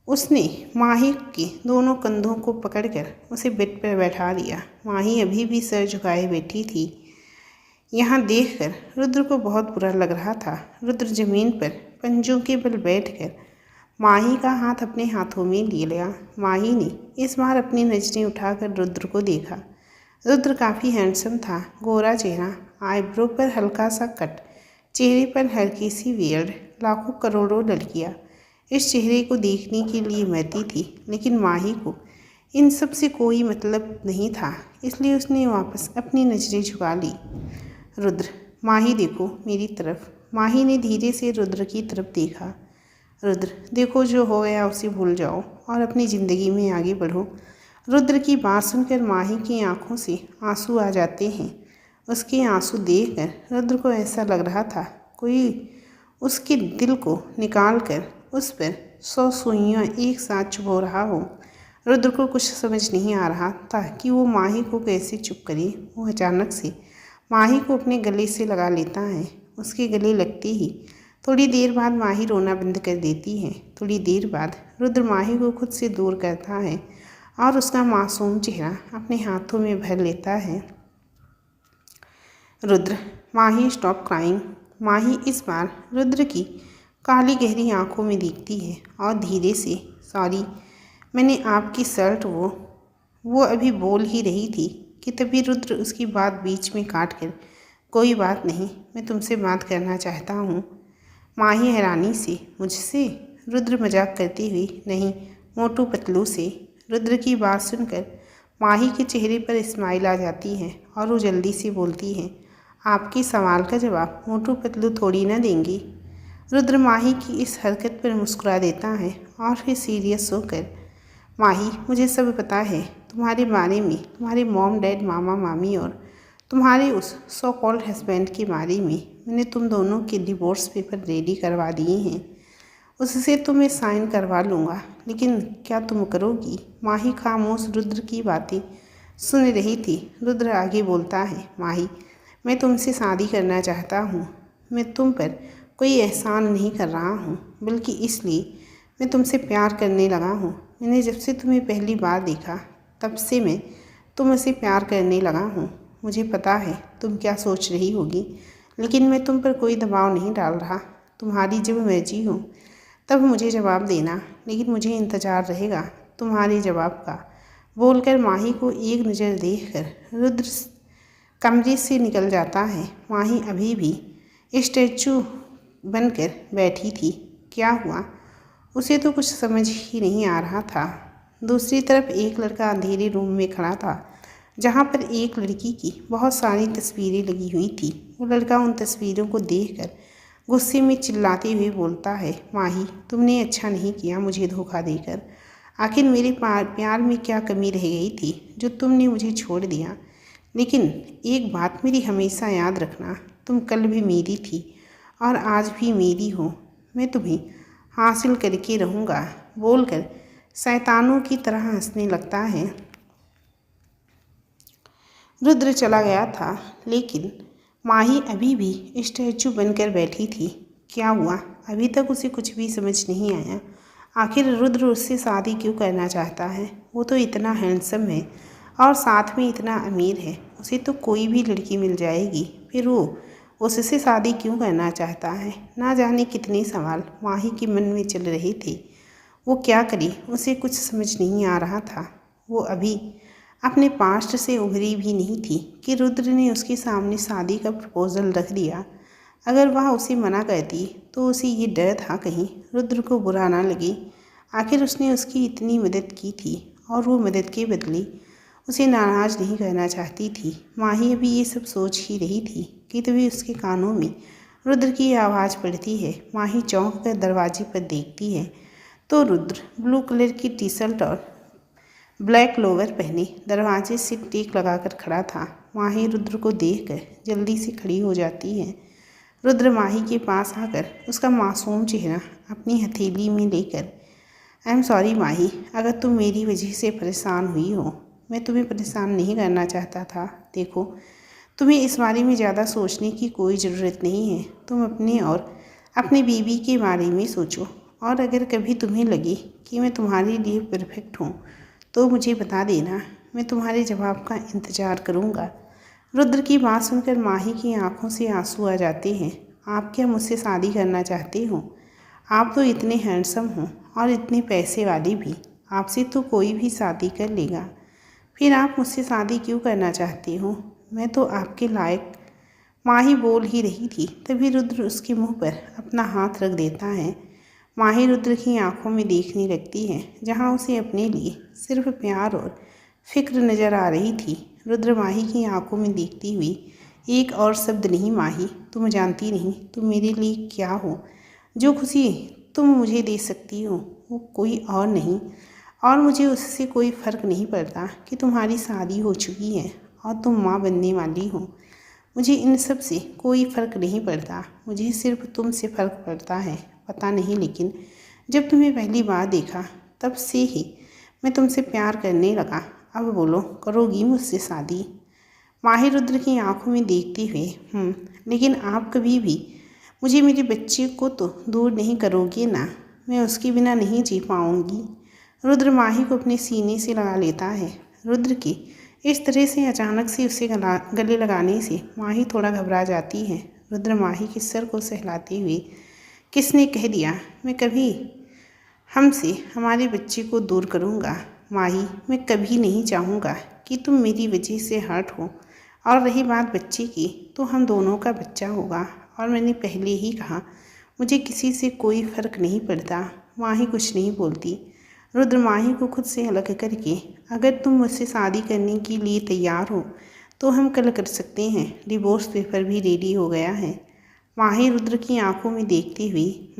Speaker 1: उसने माही के दोनों कंधों को पकड़कर उसे बेड पर बैठा दिया। माही अभी भी सर झुकाए बैठी थी। यहाँ देखकर रुद्र को बहुत बुरा लग रहा था। रुद्र जमीन पर पंजों के बल बैठकर माही का हाथ अपने हाथों में ले लिया। माही ने इस बार अपनी नज़रें उठाकर रुद्र को देखा। रुद्र काफ़ी हैंडसम था। गोरा चेहरा, आईब्रो पर हल्का सा कट, चेहरे पर हल्की सी बियर्ड। लाखों करोड़ों लड़कियां इस चेहरे को देखने के लिए मरती थी, लेकिन माही को इन सब से कोई मतलब नहीं था, इसलिए उसने वापस अपनी नज़रें झुका ली। रुद्र, माही देखो मेरी तरफ। माही ने धीरे से रुद्र की तरफ देखा। रुद्र, देखो जो हो गया उसे भूल जाओ और अपनी ज़िंदगी में आगे बढ़ो। रुद्र की बात सुनकर माही की आंखों से आंसू आ जाते हैं। उसके आंसू देखकर रुद्र को ऐसा लग रहा था कोई उसके दिल को निकाल कर उस पर 100 सुइयां एक साथ चुभो रहा हो। रुद्र को कुछ समझ नहीं आ रहा था कि वो माही को कैसे चुप करे। वो अचानक से माही को अपने गले से लगा लेता है। उसके गले लगते ही थोड़ी देर बाद माही रोना बंद कर देती है। थोड़ी देर बाद रुद्र माही को खुद से दूर करता है और उसका मासूम चेहरा अपने हाथों में भर लेता है। रुद्र, माही स्टॉप क्राइंग। माही इस बार रुद्र की काली गहरी आंखों में देखती है और धीरे से, सॉरी, मैंने आपकी शर्ट वो अभी बोल ही रही थी कि तभी रुद्र उसकी बात बीच में काट कर, कोई बात नहीं, मैं तुमसे बात करना चाहता हूँ। माही हैरानी से, मुझसे? रुद्र मजाक करती हुई, नहीं, मोटू पतलू से। रुद्र की बात सुनकर माही के चेहरे पर स्माइल आ जाती है और वो जल्दी से बोलती है, आपके सवाल का जवाब मोटू पतलू थोड़ी ना देंगी। रुद्र माही की इस हरकत पर मुस्कुरा देता है और फिर सीरियस होकर, माही, मुझे सब पता है तुम्हारे बारे में, तुम्हारे मॉम डैड, मामा मामी और तुम्हारे उस सो कॉल्ड हस्बैंड के बारे में। मैंने तुम दोनों के डिवोर्स पेपर रेडी करवा दिए हैं। उससे तो मैं साइन करवा लूँगा, लेकिन क्या तुम करोगी? माही खामोश रुद्र की बातें सुन रही थी। रुद्र आगे बोलता है, माही, मैं तुमसे शादी करना चाहता हूँ। मैं तुम पर कोई एहसान नहीं कर रहा हूँ, बल्कि इसलिए मैं तुमसे प्यार करने लगा हूँ। मैंने जब से तुम्हें पहली बार देखा तब से मैं तुमसे प्यार करने लगा हूँ। मुझे पता है तुम क्या सोच रही होगी, लेकिन मैं तुम पर कोई दबाव नहीं डाल रहा। तुम्हारी जब मर्जी हो तब मुझे जवाब देना, लेकिन मुझे इंतज़ार रहेगा तुम्हारे जवाब का। बोलकर माही को एक नज़र देखकर रुद्र कमरे से निकल जाता है। माही अभी भी स्टैचू बनकर बैठी थी। क्या हुआ उसे तो कुछ समझ ही नहीं आ रहा था। दूसरी तरफ एक लड़का अंधेरे रूम में खड़ा था, जहाँ पर एक लड़की की बहुत सारी तस्वीरें लगी हुई थी। वो लड़का उन तस्वीरों को देखकर गुस्से में चिल्लाते हुए बोलता है, माही, तुमने अच्छा नहीं किया मुझे धोखा देकर। आखिर मेरे प्यार में क्या कमी रह गई थी जो तुमने मुझे छोड़ दिया? लेकिन एक बात मेरी हमेशा याद रखना, तुम कल भी मेरी थी और आज भी मेरी हो। मैं तुम्हें हासिल करके रहूँगा। बोलकर शैतानों की तरह हंसने लगता है। रुद्र चला गया था, लेकिन माही अभी भी स्टैचू बनकर बैठी थी। क्या हुआ? अभी तक उसे कुछ भी समझ नहीं आया। आखिर रुद्र उससे शादी क्यों करना चाहता है? वो तो इतना हैंडसम है और साथ में इतना अमीर है। उसे तो कोई भी लड़की मिल जाएगी, फिर वो उससे शादी क्यों करना चाहता है। ना जाने कितने सवाल माही के मन में चल रहे थे। वो क्या करे, उसे कुछ समझ नहीं आ रहा था। वो अभी अपने पास्ट से उभरी भी नहीं थी कि रुद्र ने उसके सामने शादी का प्रपोज़ल रख दिया। अगर वह उसे मना करती तो उसे ये डर था कहीं रुद्र को बुरा ना लगे। आखिर उसने उसकी इतनी मदद की थी और वो मदद के बदले उसे नाराज़ नहीं करना चाहती थी। माही अभी ये सब सोच ही रही थी कि तभी उसके कानों में रुद्र की आवाज़ पड़ती है। माही चौंक कर दरवाजे पर देखती है तो रुद्र ब्लू कलर की टी शर्ट और ब्लैक लोवर पहने दरवाजे से टेक लगाकर खड़ा था। माही रुद्र को देखकर जल्दी से खड़ी हो जाती है। रुद्र माही के पास आकर उसका मासूम चेहरा अपनी हथेली में लेकर, आई एम सॉरी माही, अगर तुम मेरी वजह से परेशान हुई हो। मैं तुम्हें परेशान नहीं करना चाहता था। देखो, तुम्हें इस बारे में ज़्यादा सोचने की कोई ज़रूरत नहीं है। तुम अपने और अपनी बीवी के बारे में सोचो, और अगर कभी तुम्हें लगे कि मैं तुम्हारे लिए परफेक्ट हूँ तो मुझे बता देना, मैं तुम्हारे जवाब का इंतज़ार करूँगा। रुद्र की बात सुनकर माही की आंखों से आंसू आ जाते हैं। आप क्या मुझसे शादी करना चाहते हो? आप तो इतने हैंडसम हो और इतने पैसे वाले भी, आपसे तो कोई भी शादी कर लेगा। फिर आप मुझसे शादी क्यों करना चाहते हो? मैं तो आपके लायक। माही बोल ही रही थी तभी रुद्र उसके मुंह पर अपना हाथ रख देता है। माही रुद्र की आंखों में देखने लगती है जहां उसे अपने लिए सिर्फ प्यार और फिक्र नज़र आ रही थी। रुद्र माही की आंखों में देखती हुई, एक और शब्द नहीं माही, तुम जानती नहीं तुम मेरे लिए क्या हो। जो खुशी तुम मुझे दे सकती हो वो कोई और नहीं, और मुझे उससे कोई फ़र्क नहीं पड़ता कि तुम्हारी शादी हो चुकी है और तुम माँ बनने वाली हो। मुझे इन सब से कोई फ़र्क नहीं पड़ता, मुझे सिर्फ तुमसे फ़र्क पड़ता है। पता नहीं, लेकिन जब तुम्हें पहली बार देखा तब से ही मैं तुमसे प्यार करने लगा। अब बोलो, करोगी मुझसे शादी? माही रुद्र की आंखों में देखते हुए, लेकिन आप कभी भी मुझे मेरे बच्चे को तो दूर नहीं करोगे ना? मैं उसके बिना नहीं जी पाऊँगी। रुद्र माही को अपने सीने से लगा लेता है। रुद्र की इस तरह से अचानक से उसे गले लगाने से माही थोड़ा घबरा जाती है। रुद्र माही के सर को सहलाते हुए, किसने कह दिया मैं कभी हमसे हमारे बच्चे को दूर करूँगा? माही, मैं कभी नहीं चाहूँगा कि तुम मेरी वजह से हर्ट हो। और रही बात बच्चे की, तो हम दोनों का बच्चा होगा। और मैंने पहले ही कहा, मुझे किसी से कोई फ़र्क नहीं पड़ता। माही कुछ नहीं बोलती। रुद्र माही को खुद से अलग करके, अगर तुम मुझसे शादी करने के लिए तैयार हो तो हम कल कर सकते हैं। डिवोर्स पेपर भी रेडी हो गया है। माही रुद्र की आंखों में देखती हुई,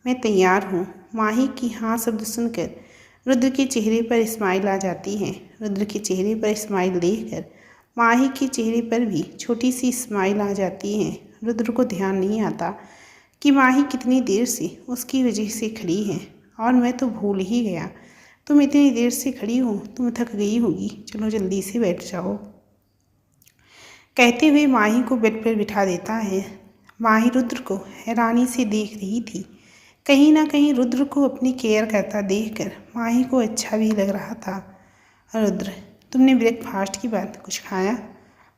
Speaker 1: मैं तैयार हूँ। माही की हाँ शब्द सुनकर रुद्र के चेहरे पर स्माइल आ जाती है। रुद्र के चेहरे पर स्माइल देखकर माही के चेहरे पर भी छोटी सी स्माइल आ जाती है। रुद्र को ध्यान नहीं आता कि माही कितनी देर से उसकी वजह से खड़ी है। और मैं तो भूल ही गया, तुम इतनी देर से खड़ी हो, तुम थक गई होगी, चलो जल्दी से बैठ जाओ। कहते हुए माही को बेड पर बिठा देता है। माही रुद्र को हैरानी से देख रही थी। कहीं ना कहीं रुद्र को अपनी केयर करता देखकर माही को अच्छा भी लग रहा था। रुद्र, तुमने ब्रेकफास्ट के बाद कुछ खाया?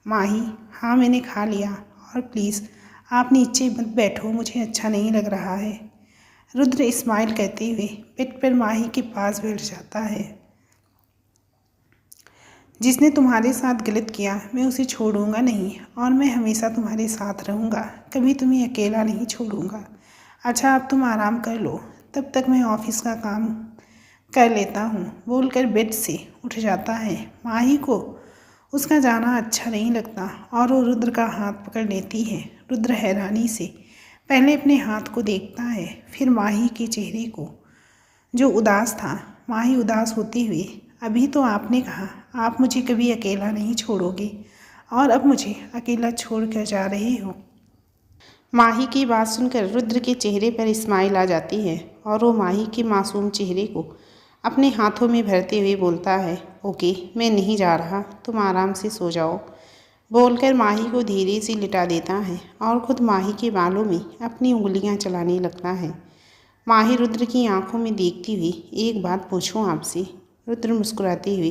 Speaker 1: माही, हाँ मैंने खा लिया। और प्लीज़ आप नीचे मत बैठो, मुझे अच्छा नहीं लग रहा है। रुद्र स्माइल करते हुए बेड पर माही के पास बैठ जाता है। जिसने तुम्हारे साथ गलत किया मैं उसे छोड़ूंगा नहीं, और मैं हमेशा तुम्हारे साथ रहूँगा, कभी तुम्हें अकेला नहीं छोड़ूंगा। अच्छा अब तुम आराम कर लो, तब तक मैं ऑफिस का काम कर लेता हूँ, बोलकर बेड से उठ जाता है। माही को उसका जाना अच्छा नहीं लगता और वो रुद्र का हाथ पकड़ लेती है। रुद्र हैरानी से पहले अपने हाथ को देखता है, फिर माही के चेहरे को जो उदास था। माही उदास होते हुए, अभी तो आपने कहा आप मुझे कभी अकेला नहीं छोड़ोगे, और अब मुझे अकेला छोड़ कर जा रहे हो। माही की बात सुनकर रुद्र के चेहरे पर स्माइल आ जाती है और वो माही के मासूम चेहरे को अपने हाथों में भरते हुए बोलता है, ओके मैं नहीं जा रहा, तुम आराम से सो जाओ। बोलकर माही को धीरे से लिटा देता है और खुद माही के बालों में अपनी उंगलियां चलाने लगता है। माही रुद्र की आंखों में देखती हुई, एक बात पूछूं आपसे? रुद्र मुस्कुराते हुए,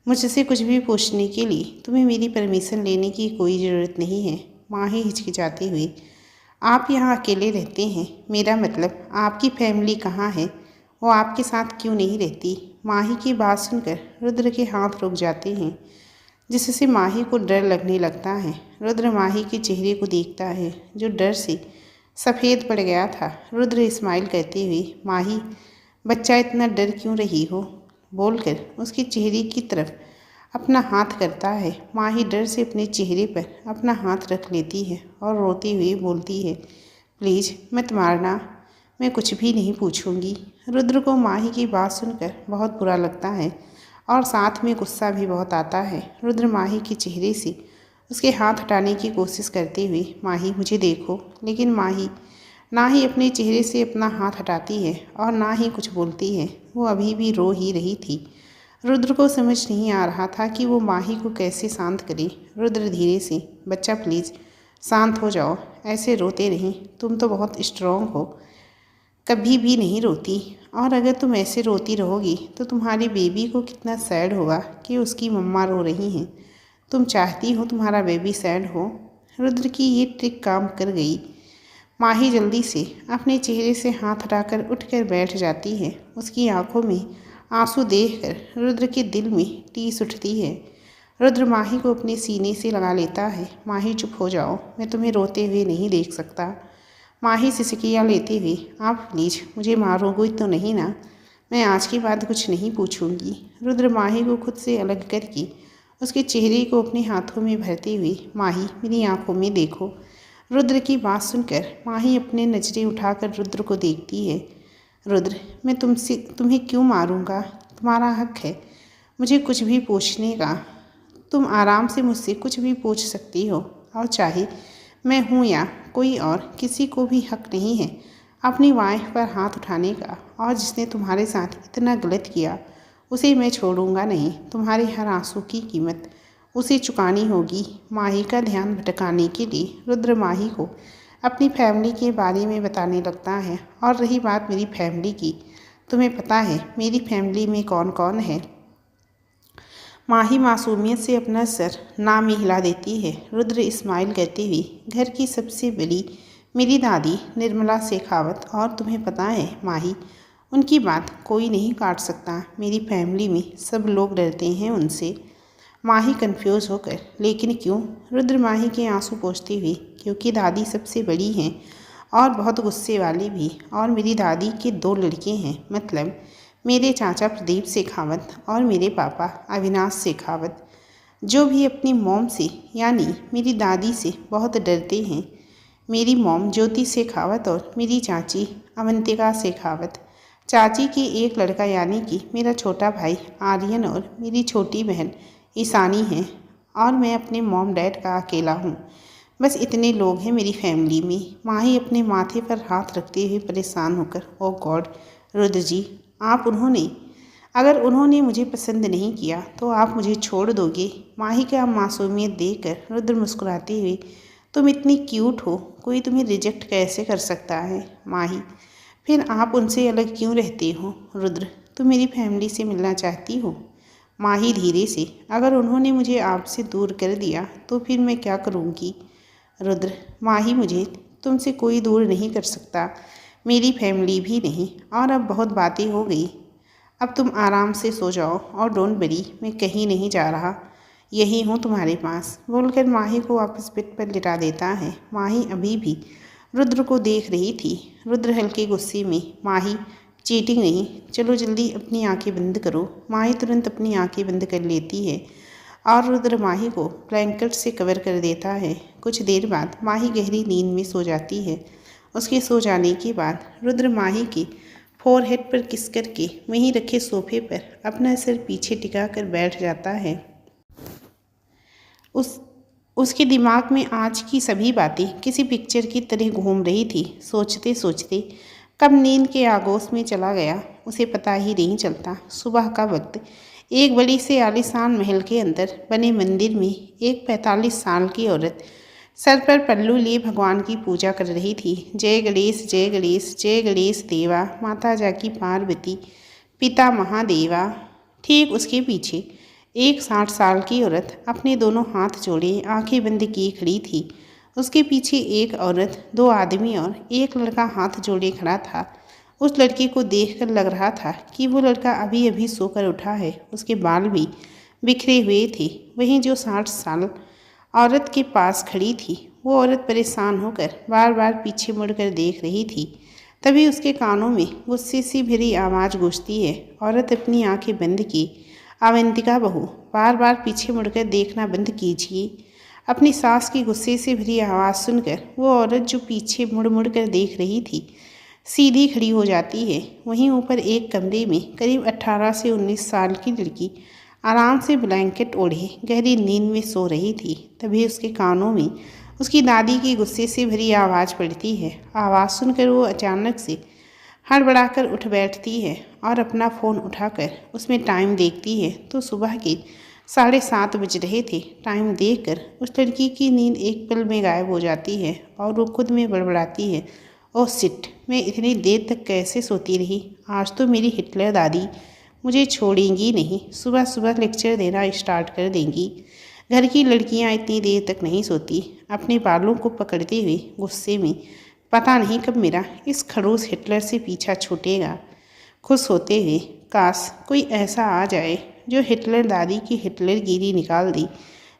Speaker 1: मुझसे कुछ भी पूछने के लिए तुम्हें मेरी परमिशन लेने की कोई ज़रूरत नहीं है। माही हिचकिचाती हुई, आप यहाँ अकेले रहते हैं, मेरा मतलब आपकी फैमिली कहाँ है, वो आपके साथ क्यों नहीं रहती। माही की बात सुनकर रुद्र के हाथ रुक जाते हैं, जिससे माही को डर लगने लगता है। रुद्र माही के चेहरे को देखता है जो डर से सफ़ेद पड़ गया था। रुद्र स्माइल करते हुए, माही बच्चा इतना डर क्यों रही हो, बोलकर उसके चेहरे की तरफ अपना हाथ करता है। माही डर से अपने चेहरे पर अपना हाथ रख लेती है और रोती हुई बोलती है, प्लीज़ मत मारना, मैं कुछ भी नहीं पूछूंगी। रुद्र को माही की बात सुनकर बहुत बुरा लगता है और साथ में गुस्सा भी बहुत आता है। रुद्र माही के चेहरे से उसके हाथ हटाने की कोशिश करते हुए, माही मुझे देखो, लेकिन माही ना ही अपने चेहरे से अपना हाथ हटाती है और ना ही कुछ बोलती है। वो अभी भी रो ही रही थी। रुद्र को समझ नहीं आ रहा था कि वो माही को कैसे शांत करे। रुद्र धीरे से, बच्चा प्लीज़ शांत हो जाओ, ऐसे रोते नहीं, तुम तो बहुत स्ट्रॉन्ग हो, कभी भी नहीं रोती, और अगर तुम ऐसे रोती रहोगी तो तुम्हारी बेबी को कितना सैड होगा कि उसकी मम्मा रो रही हैं। तुम चाहती हो तुम्हारा बेबी सैड हो। रुद्र की ये ट्रिक काम कर गई। माही जल्दी से अपने चेहरे से हाथ हटाकर उठकर बैठ जाती है। उसकी आंखों में आंसू देखकर रुद्र के दिल में टीस उठती है। रुद्र माही को अपने सीने से लगा लेता है। माही चुप हो जाओ, मैं तुम्हें रोते हुए नहीं देख सकता। माही सिसकियाँ लेते हुए, आप प्लीज़ मुझे मारोगे तो नहीं ना, मैं आज के बाद कुछ नहीं पूछूंगी। रुद्र माही को खुद से अलग करके उसके चेहरे को अपने हाथों में भरते हुए, माही मेरी आंखों में देखो। रुद्र की बात सुनकर माही अपने नज़रें उठाकर रुद्र को देखती है। रुद्र, मैं तुम्हें क्यों मारूंगा, तुम्हारा हक है मुझे कुछ भी पूछने का। तुम आराम से मुझसे कुछ भी पूछ सकती हो, और चाहे मैं हूँ या कोई और, किसी को भी हक नहीं है अपनी वाइफ पर हाथ उठाने का। और जिसने तुम्हारे साथ इतना गलत किया उसे मैं छोड़ूंगा नहीं। तुम्हारे हर आंसू की कीमत उसे चुकानी होगी। माही का ध्यान भटकाने के लिए रुद्र माही को अपनी फैमिली के बारे में बताने लगता है। और रही बात मेरी फैमिली की, तुम्हें पता है मेरी फैमिली में कौन कौन है। माही मासूमियत से अपना सर नाम ही हिला देती है। रुद्र स्माइल करते हुए, घर की सबसे बड़ी मेरी दादी निर्मला शेखावत, और तुम्हें पता है माही, उनकी बात कोई नहीं काट सकता। मेरी फैमिली में सब लोग डरते हैं उनसे। माही कंफ्यूज होकर, लेकिन क्यों। रुद्र माही के आंसू पोंछते हुए, क्योंकि दादी सबसे बड़ी हैं और बहुत गुस्से वाली भी, और मेरी दादी के 2 लड़के हैं, मतलब मेरे चाचा प्रदीप शेखावत और मेरे पापा अविनाश शेखावत, जो भी अपनी मॉम से यानी मेरी दादी से बहुत डरते हैं। मेरी मॉम ज्योति शेखावत और मेरी चाची अवंतिका शेखावत। चाची के एक लड़का यानी कि मेरा छोटा भाई आर्यन और मेरी छोटी बहन ईशानी हैं, और मैं अपने मॉम डैड का अकेला हूँ। बस इतने लोग हैं मेरी फैमिली में। माही अपने माथे पर हाथ रखते हुए परेशान होकर, ओ गॉड रुद्र जी, अगर उन्होंने मुझे पसंद नहीं किया तो आप मुझे छोड़ दोगे। माही का मासूमियत देखकर रुद्र मुस्कुराते हुए, तुम इतनी क्यूट हो, कोई तुम्हें रिजेक्ट कैसे कर सकता है। माही, फिर आप उनसे अलग क्यों रहते हो। रुद्र, तुम मेरी फैमिली से मिलना चाहती हो। माही धीरे से, अगर उन्होंने मुझे आपसे दूर कर दिया तो फिर मैं क्या करूँगी। रुद्र, माही मुझे तुमसे कोई दूर नहीं कर सकता, मेरी फैमिली भी नहीं। और अब बहुत बातें हो गई, अब तुम आराम से सो जाओ, और डोंट वरी, मैं कहीं नहीं जा रहा, यही हूँ तुम्हारे पास, बोलकर माही को वापस बेड पर लिटा देता है। माही अभी भी रुद्र को देख रही थी। रुद्र हल्के गुस्से में, माही चीटिंग नहीं, चलो जल्दी अपनी आंखें बंद करो। माही तुरंत अपनी आंखें बंद कर लेती है और रुद्र माही को ब्लैंकेट से कवर कर देता है। कुछ देर बाद माही गहरी नींद में सो जाती है। उसके सो जाने के बाद रुद्र माही की फोरहेड पर किस करके वहीं रखे सोफे पर अपना सिर पीछे टिका कर बैठ जाता है। उसके दिमाग में आज की सभी बातें किसी पिक्चर की तरह घूम रही थी। सोचते सोचते कब नींद के आगोश में चला गया उसे पता ही नहीं चलता। सुबह का वक्त एक बड़ी से आलीशान महल के अंदर बने मंदिर में एक 45 साल की औरत सर पर पल्लू लिए भगवान की पूजा कर रही थी। जय गणेश जय गणेश जय गणेश देवा, माता जाकी पार्वती, पिता महादेवा। ठीक उसके पीछे एक 60 साल की औरत अपने दोनों हाथ जोड़े आंखें बंद किए खड़ी थी। उसके पीछे एक औरत, 2 आदमी और एक लड़का हाथ जोड़े खड़ा था। उस लड़के को देखकर लग रहा था कि वो लड़का अभी अभी सोकर उठा है। उसके बाल भी बिखरे हुए थे। वहीं जो 60 साल औरत के पास खड़ी थी, वो औरत परेशान होकर बार बार पीछे मुड़कर देख रही थी। तभी उसके कानों में गुस्से से भरी आवाज़ गूंजती है। औरत अपनी आंखें बंद की। अवंतिका बहू, बार बार पीछे मुड़कर देखना बंद कीजिए। अपनी सास की गुस्से से भरी आवाज़ सुनकर वो औरत जो पीछे मुड़ मुड़ कर देख रही थी, सीधी खड़ी हो जाती है। वहीं ऊपर एक कमरे में करीब 18 से 19 साल की लड़की आराम से ब्लैंकेट ओढ़े गहरी नींद में सो रही थी। तभी उसके कानों में उसकी दादी की गुस्से से भरी आवाज़ पड़ती है। आवाज़ सुनकर वो अचानक से हड़बड़ाकर उठ बैठती है और अपना फ़ोन उठाकर उसमें टाइम देखती है तो सुबह के 7:30 बज रहे थे। टाइम देखकर उस लड़की की नींद एक पल में गायब हो जाती है और वो खुद में बड़बड़ाती है, ओह शिट, मैं इतनी देर तक कैसे सोती रही। आज तो मेरी हिटलर दादी मुझे छोड़ेंगी नहीं, सुबह सुबह लेक्चर देना स्टार्ट कर देंगी। घर की लड़कियां इतनी देर तक नहीं सोती। अपने बालों को पकड़ते हुए गुस्से में, पता नहीं कब मेरा इस खड़ूस हिटलर से पीछा छूटेगा। खुश होते हुए, काश कोई ऐसा आ जाए जो हिटलर दादी की हिटलरगिरी निकाल दी।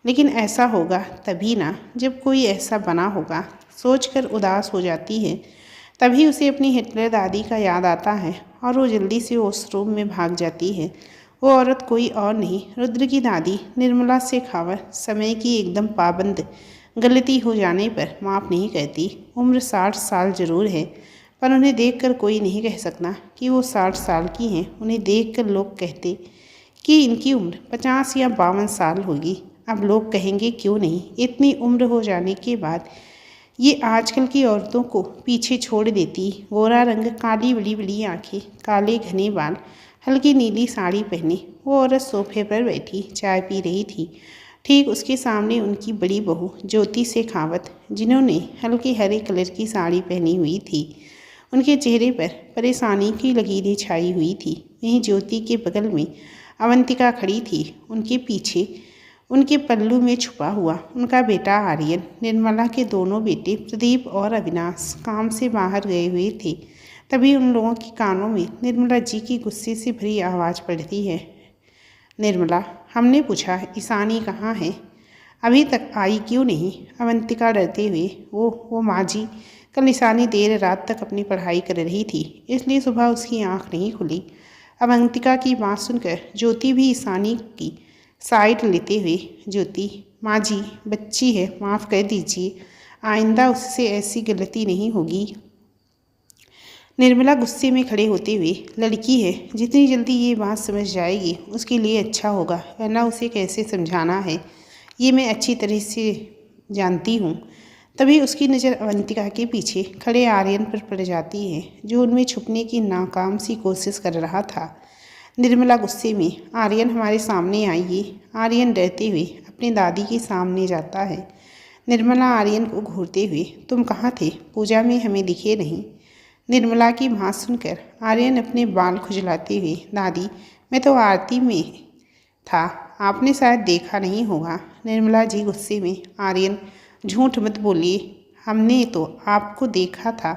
Speaker 1: लेकिन ऐसा होगा तभी ना जब कोई ऐसा बना होगा। सोचकर उदास हो जाती है। तभी उसे अपनी हिटलर दादी का याद आता है और वो जल्दी से उस रूम में भाग जाती है। वो औरत कोई और नहीं, रुद्र की दादी निर्मला शेखावत। समय की एकदम पाबंद, गलती हो जाने पर माफ़ नहीं करती। उम्र 60 साल जरूर है, पर उन्हें देखकर कोई नहीं कह सकता कि वो 60 साल की हैं। उन्हें देखकर लोग कहते कि इनकी उम्र 50 या 52 साल होगी। अब लोग कहेंगे क्यों नहीं, इतनी उम्र हो जाने के बाद ये आजकल की औरतों को पीछे छोड़ देती। गोरा रंग, काली बड़ी बड़ी आंखें, काले घने बाल, हल्की नीली साड़ी पहने वो औरत सोफे पर बैठी चाय पी रही थी। ठीक उसके सामने उनकी बड़ी बहू ज्योति शेखावत, जिन्होंने हल्के हरे कलर की साड़ी पहनी हुई थी। उनके चेहरे पर परेशानी की लकीरें छाई हुई थी। वहीं ज्योति के बगल में अवंतिका खड़ी थी। उनके पीछे उनके पल्लू में छुपा हुआ उनका बेटा आर्यन। निर्मला के दोनों बेटे प्रदीप और अविनाश काम से बाहर गए हुए थे। तभी उन लोगों के कानों में निर्मला जी की गुस्से से भरी आवाज़ पड़ती है, निर्मला, हमने पूछा ईशानी कहाँ है, अभी तक आई क्यों नहीं। अवंतिका डरते हुए, वो माँ जी, कल ईशानी देर रात तक अपनी पढ़ाई कर रही थी, इसलिए सुबह उसकी आँख नहीं खुली। अवंतिका की बात सुनकर ज्योति भी ईशानी की साइड लेते हुए, ज्योति, माँ जी बच्ची है, माफ़ कर दीजिए, आइंदा उससे ऐसी गलती नहीं होगी। निर्मला गुस्से में खड़े होते हुए, लड़की है, जितनी जल्दी ये बात समझ जाएगी उसके लिए अच्छा होगा, वरना उसे कैसे समझाना है ये मैं अच्छी तरह से जानती हूँ। तभी उसकी नज़र अवंतिका के पीछे खड़े आर्यन पर पड़ जाती है, जो उनमें छुपने की नाकाम सी कोशिश कर रहा था। निर्मला गुस्से में, आर्यन हमारे सामने आइए। आर्यन डरते हुए अपनी दादी के सामने जाता है। निर्मला आर्यन को घूरते हुए, तुम कहाँ थे, पूजा में हमें दिखे नहीं। निर्मला की बात सुनकर आर्यन अपने बाल खुजलाते हुए, दादी मैं तो आरती में था, आपने शायद देखा नहीं होगा। निर्मला जी गुस्से में, आर्यन झूठ मत बोलिए, हमने तो आपको देखा था,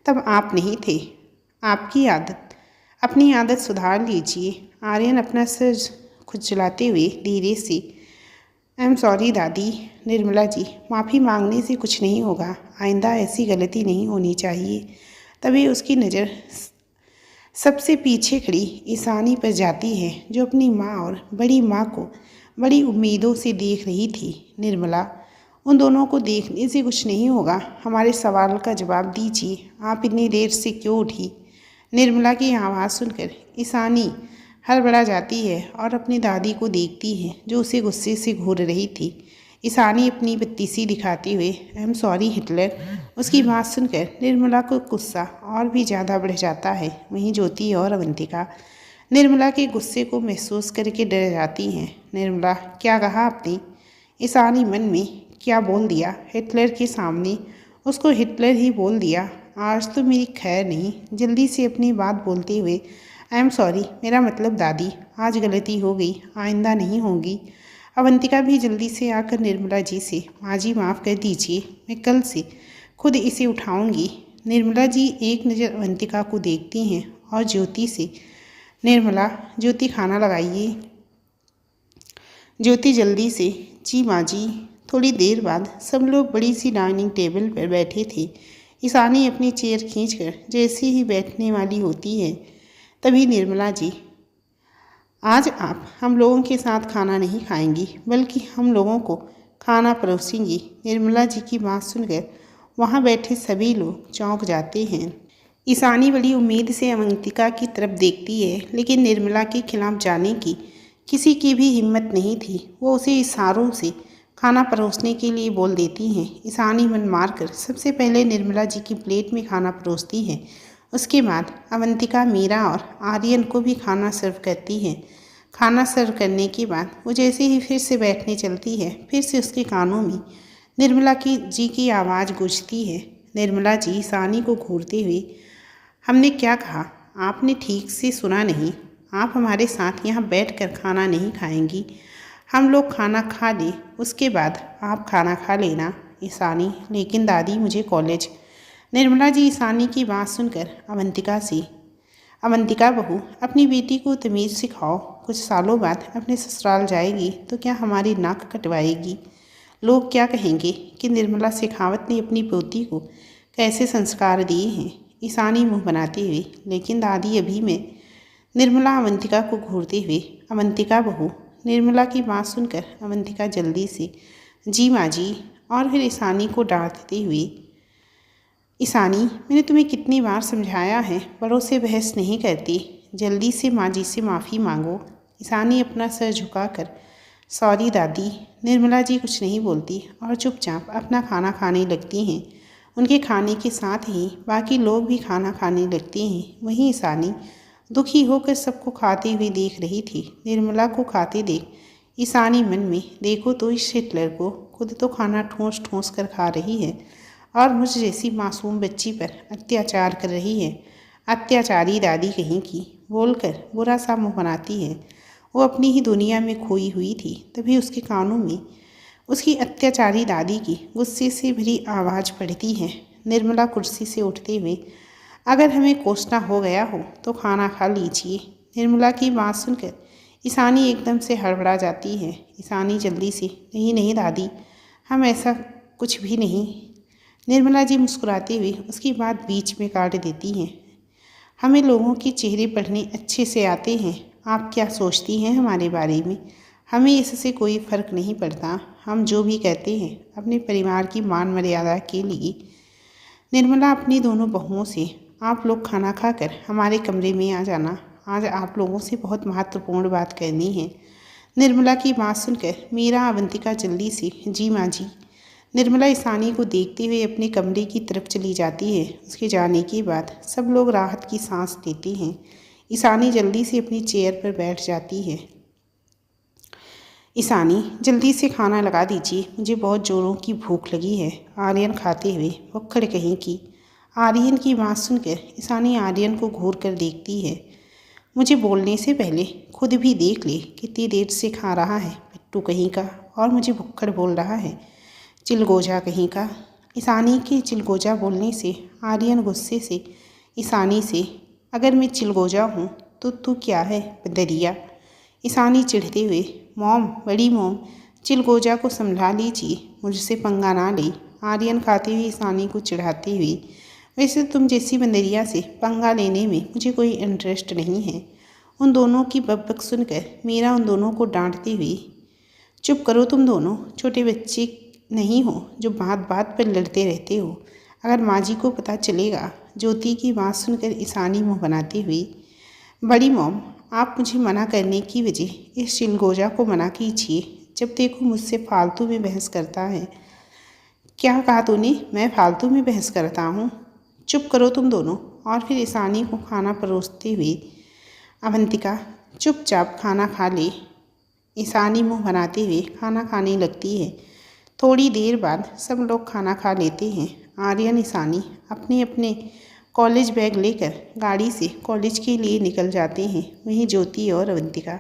Speaker 1: तब आप नहीं थे। अपनी आदत सुधार लीजिए। आर्यन अपना सिर खुजलाते हुए धीरे से, आई एम सॉरी दादी। निर्मला जी, माफ़ी मांगने से कुछ नहीं होगा, आइंदा ऐसी गलती नहीं होनी चाहिए। तभी उसकी नज़र सबसे पीछे खड़ी ईशानी पर जाती है, जो अपनी माँ और बड़ी माँ को बड़ी उम्मीदों से देख रही थी। निर्मला, उन दोनों को देखने से कुछ नहीं होगा, हमारे सवाल का जवाब दीजिए, आप इतनी देर से क्यों उठी। निर्मला की आवाज़ सुनकर ईशानी हड़बड़ा जाती है और अपनी दादी को देखती है, जो उसे गुस्से से घूर रही थी। ईशानी अपनी बत्तीसी दिखाते हुए, आई एम सॉरी हिटलर। उसकी बात सुनकर निर्मला को गुस्सा और भी ज़्यादा बढ़ जाता है। वहीं ज्योति और अवंतिका निर्मला के गुस्से को महसूस करके डर जाती हैं। निर्मला, क्या कहा आपने। ईशानी मन में क्या बोल दिया, हिटलर के सामने उसको हिटलर ही बोल दिया। आज तो मेरी खैर नहीं। जल्दी से अपनी बात बोलते हुए आई एम सॉरी, मेरा मतलब दादी, आज गलती हो गई, आइंदा नहीं होगी। अवंतिका भी जल्दी से आकर निर्मला जी से, माँ जी माफ़ कर दीजिए, मैं कल से खुद इसे उठाऊंगी। निर्मला जी एक नज़र अवंतिका को देखती हैं और ज्योति से, निर्मला, ज्योति खाना लगाइए। ज्योति जल्दी से, जी माँ जी। थोड़ी देर बाद सब लोग बड़ी सी डाइनिंग टेबल पर बैठे थे। ईशानी अपनी चेयर खींचकर जैसे ही बैठने वाली होती है तभी निर्मला जी, आज आप हम लोगों के साथ खाना नहीं खाएंगी बल्कि हम लोगों को खाना परोसेंगी। निर्मला जी की बात सुनकर वहाँ बैठे सभी लोग चौंक जाते हैं। ईशानी बड़ी उम्मीद से अवंतिका की तरफ देखती है, लेकिन निर्मला के खिलाफ जाने की किसी की भी हिम्मत नहीं थी। वो उसे इशारों से खाना परोसने के लिए बोल देती हैं। ईशानी मन मारकर सबसे पहले निर्मला जी की प्लेट में खाना परोसती है। उसके बाद अवंतिका, मीरा और आर्यन को भी खाना सर्व करती है। खाना सर्व करने के बाद वो जैसे ही फिर से बैठने चलती है, फिर से उसके कानों में निर्मला जी की आवाज़ गूंजती है। निर्मला जी ईशानी को घूरते हुए, हमने क्या कहा? आपने ठीक से सुना नहीं। आप हमारे साथ यहाँ बैठकर खाना नहीं खाएंगी। हम लोग खाना खा लें, उसके बाद आप खाना खा लेना। ईशानी, लेकिन दादी मुझे कॉलेज। निर्मला जी ईशानी की बात सुनकर अवंतिका से, अवंतिका बहू, अपनी बेटी को तमीज़ सिखाओ। कुछ सालों बाद अपने ससुराल जाएगी तो क्या हमारी नाक कटवाएगी? लोग क्या कहेंगे कि निर्मला शेखावत ने अपनी पोती को कैसे संस्कार दिए हैं? ईशानी मुंह बनाते हुए, लेकिन दादी अभी मैं। निर्मला अवंतिका को घूरते हुए, अवंतिका बहू। निर्मला की बात सुनकर अवंतिका जल्दी से, जी माँ जी, और फिर ईशानी को डांटते हुए, ईशानी, मैंने तुम्हें कितनी बार समझाया है, बड़ों से बहस नहीं करती। जल्दी से माँ जी से माफ़ी मांगो। ईशानी अपना सर झुकाकर, सॉरी दादी। निर्मला जी कुछ नहीं बोलती और चुपचाप अपना खाना खाने लगती हैं। उनके खाने के साथ ही बाकी लोग भी खाना खाने लगते हैं। वहीं ईशानी दुखी होकर सबको खाते हुए देख रही थी। निर्मला को खाते देख ईशानी मन में, देखो तो इस हिटलर को, खुद तो खाना ठूंस ठूंस कर खा रही है और मुझ जैसी मासूम बच्ची पर अत्याचार कर रही है। अत्याचारी दादी कहीं की, बोलकर बुरा सा मुँह बनाती है। वो अपनी ही दुनिया में खोई हुई थी। तभी उसके कानों में उसकी अत्याचारी दादी की गुस्से से भरी आवाज़ पड़ती है। निर्मला कुर्सी से उठते हुए, अगर हमें कोसना हो गया हो तो खाना खा लीजिए। निर्मला की बात सुनकर ईशानी एकदम से हड़बड़ा जाती है। ईशानी जल्दी से, नहीं नहीं दादी, हम ऐसा कुछ भी नहीं। निर्मला जी मुस्कुराते हुए उसकी बात बीच में काट देती हैं। हमें लोगों के चेहरे पढ़ने अच्छे से आते हैं। आप क्या सोचती हैं हमारे बारे में? हमें इससे कोई फ़र्क नहीं पड़ता। हम जो भी कहते हैं अपने परिवार की मान मर्यादा के लिए। निर्मला अपनी दोनों बहुओं से, आप लोग खाना खाकर हमारे कमरे में आ जाना। आज आप लोगों से बहुत महत्वपूर्ण बात करनी है। निर्मला की बात सुनकर मीरा अवंतिका जल्दी से, जी माँ जी। निर्मला ईशानी को देखते हुए अपने कमरे की तरफ चली जाती है। उसके जाने के बाद सब लोग राहत की सांस लेते हैं। ईशानी जल्दी से अपनी चेयर पर बैठ जाती है। ईशानी, जल्दी से खाना लगा दीजिए, मुझे बहुत ज़ोरों की भूख लगी है। आर्यन खाते हुए, भुक्खड़ कहीं की। आर्यन की बात सुनकर ईशानी आर्यन को घूर कर देखती है। मुझे बोलने से पहले खुद भी देख ले कितनी देर से खा रहा है, पिट्टू कहीं का, और मुझे भुक्खड़ बोल रहा है, चिलगोजा कहीं का। ईशानी के चिलगोजा बोलने से आर्यन गुस्से से ईशानी से, अगर मैं चिलगोजा हूँ तो तू क्या है, बदरिया? ईशानी चिढ़ते हुए, मॉम, बड़ी मॉम, चिलगोजा को समझा लीजिए, मुझसे पंगा ना ले। आर्यन खाते हुए ईशानी को चिढ़ाते हुए, वैसे तुम जैसी बंदरिया से पंगा लेने में मुझे कोई इंटरेस्ट नहीं है। उन दोनों की बकबक सुनकर मीरा उन दोनों को डांटती हुई, चुप करो तुम दोनों, छोटे बच्चे नहीं हो जो बात बात पर लड़ते रहते हो। अगर माँ जी को पता चलेगा। ज्योति की बात सुनकर ईशानी मुँह बनाते हुई, बड़ी मॉम, आप मुझे मना करने की वजह इस चिलगोजा को मना कीजिए। जब देखो मुझसे फालतू में बहस करता है। क्या कहा तूने? मैं फालतू में बहस करता हूँ? चुप करो तुम दोनों। और फिर ईशानी को खाना परोसते हुए, अवंतिका, चुपचाप खाना खा ले। ईशानी मुँह बनाते हुए खाना खाने लगती है। थोड़ी देर बाद सब लोग खाना खा लेते हैं। आर्यन ईशानी अपने अपने कॉलेज बैग लेकर गाड़ी से कॉलेज के लिए निकल जाते हैं। वहीं ज्योति और अवंतिका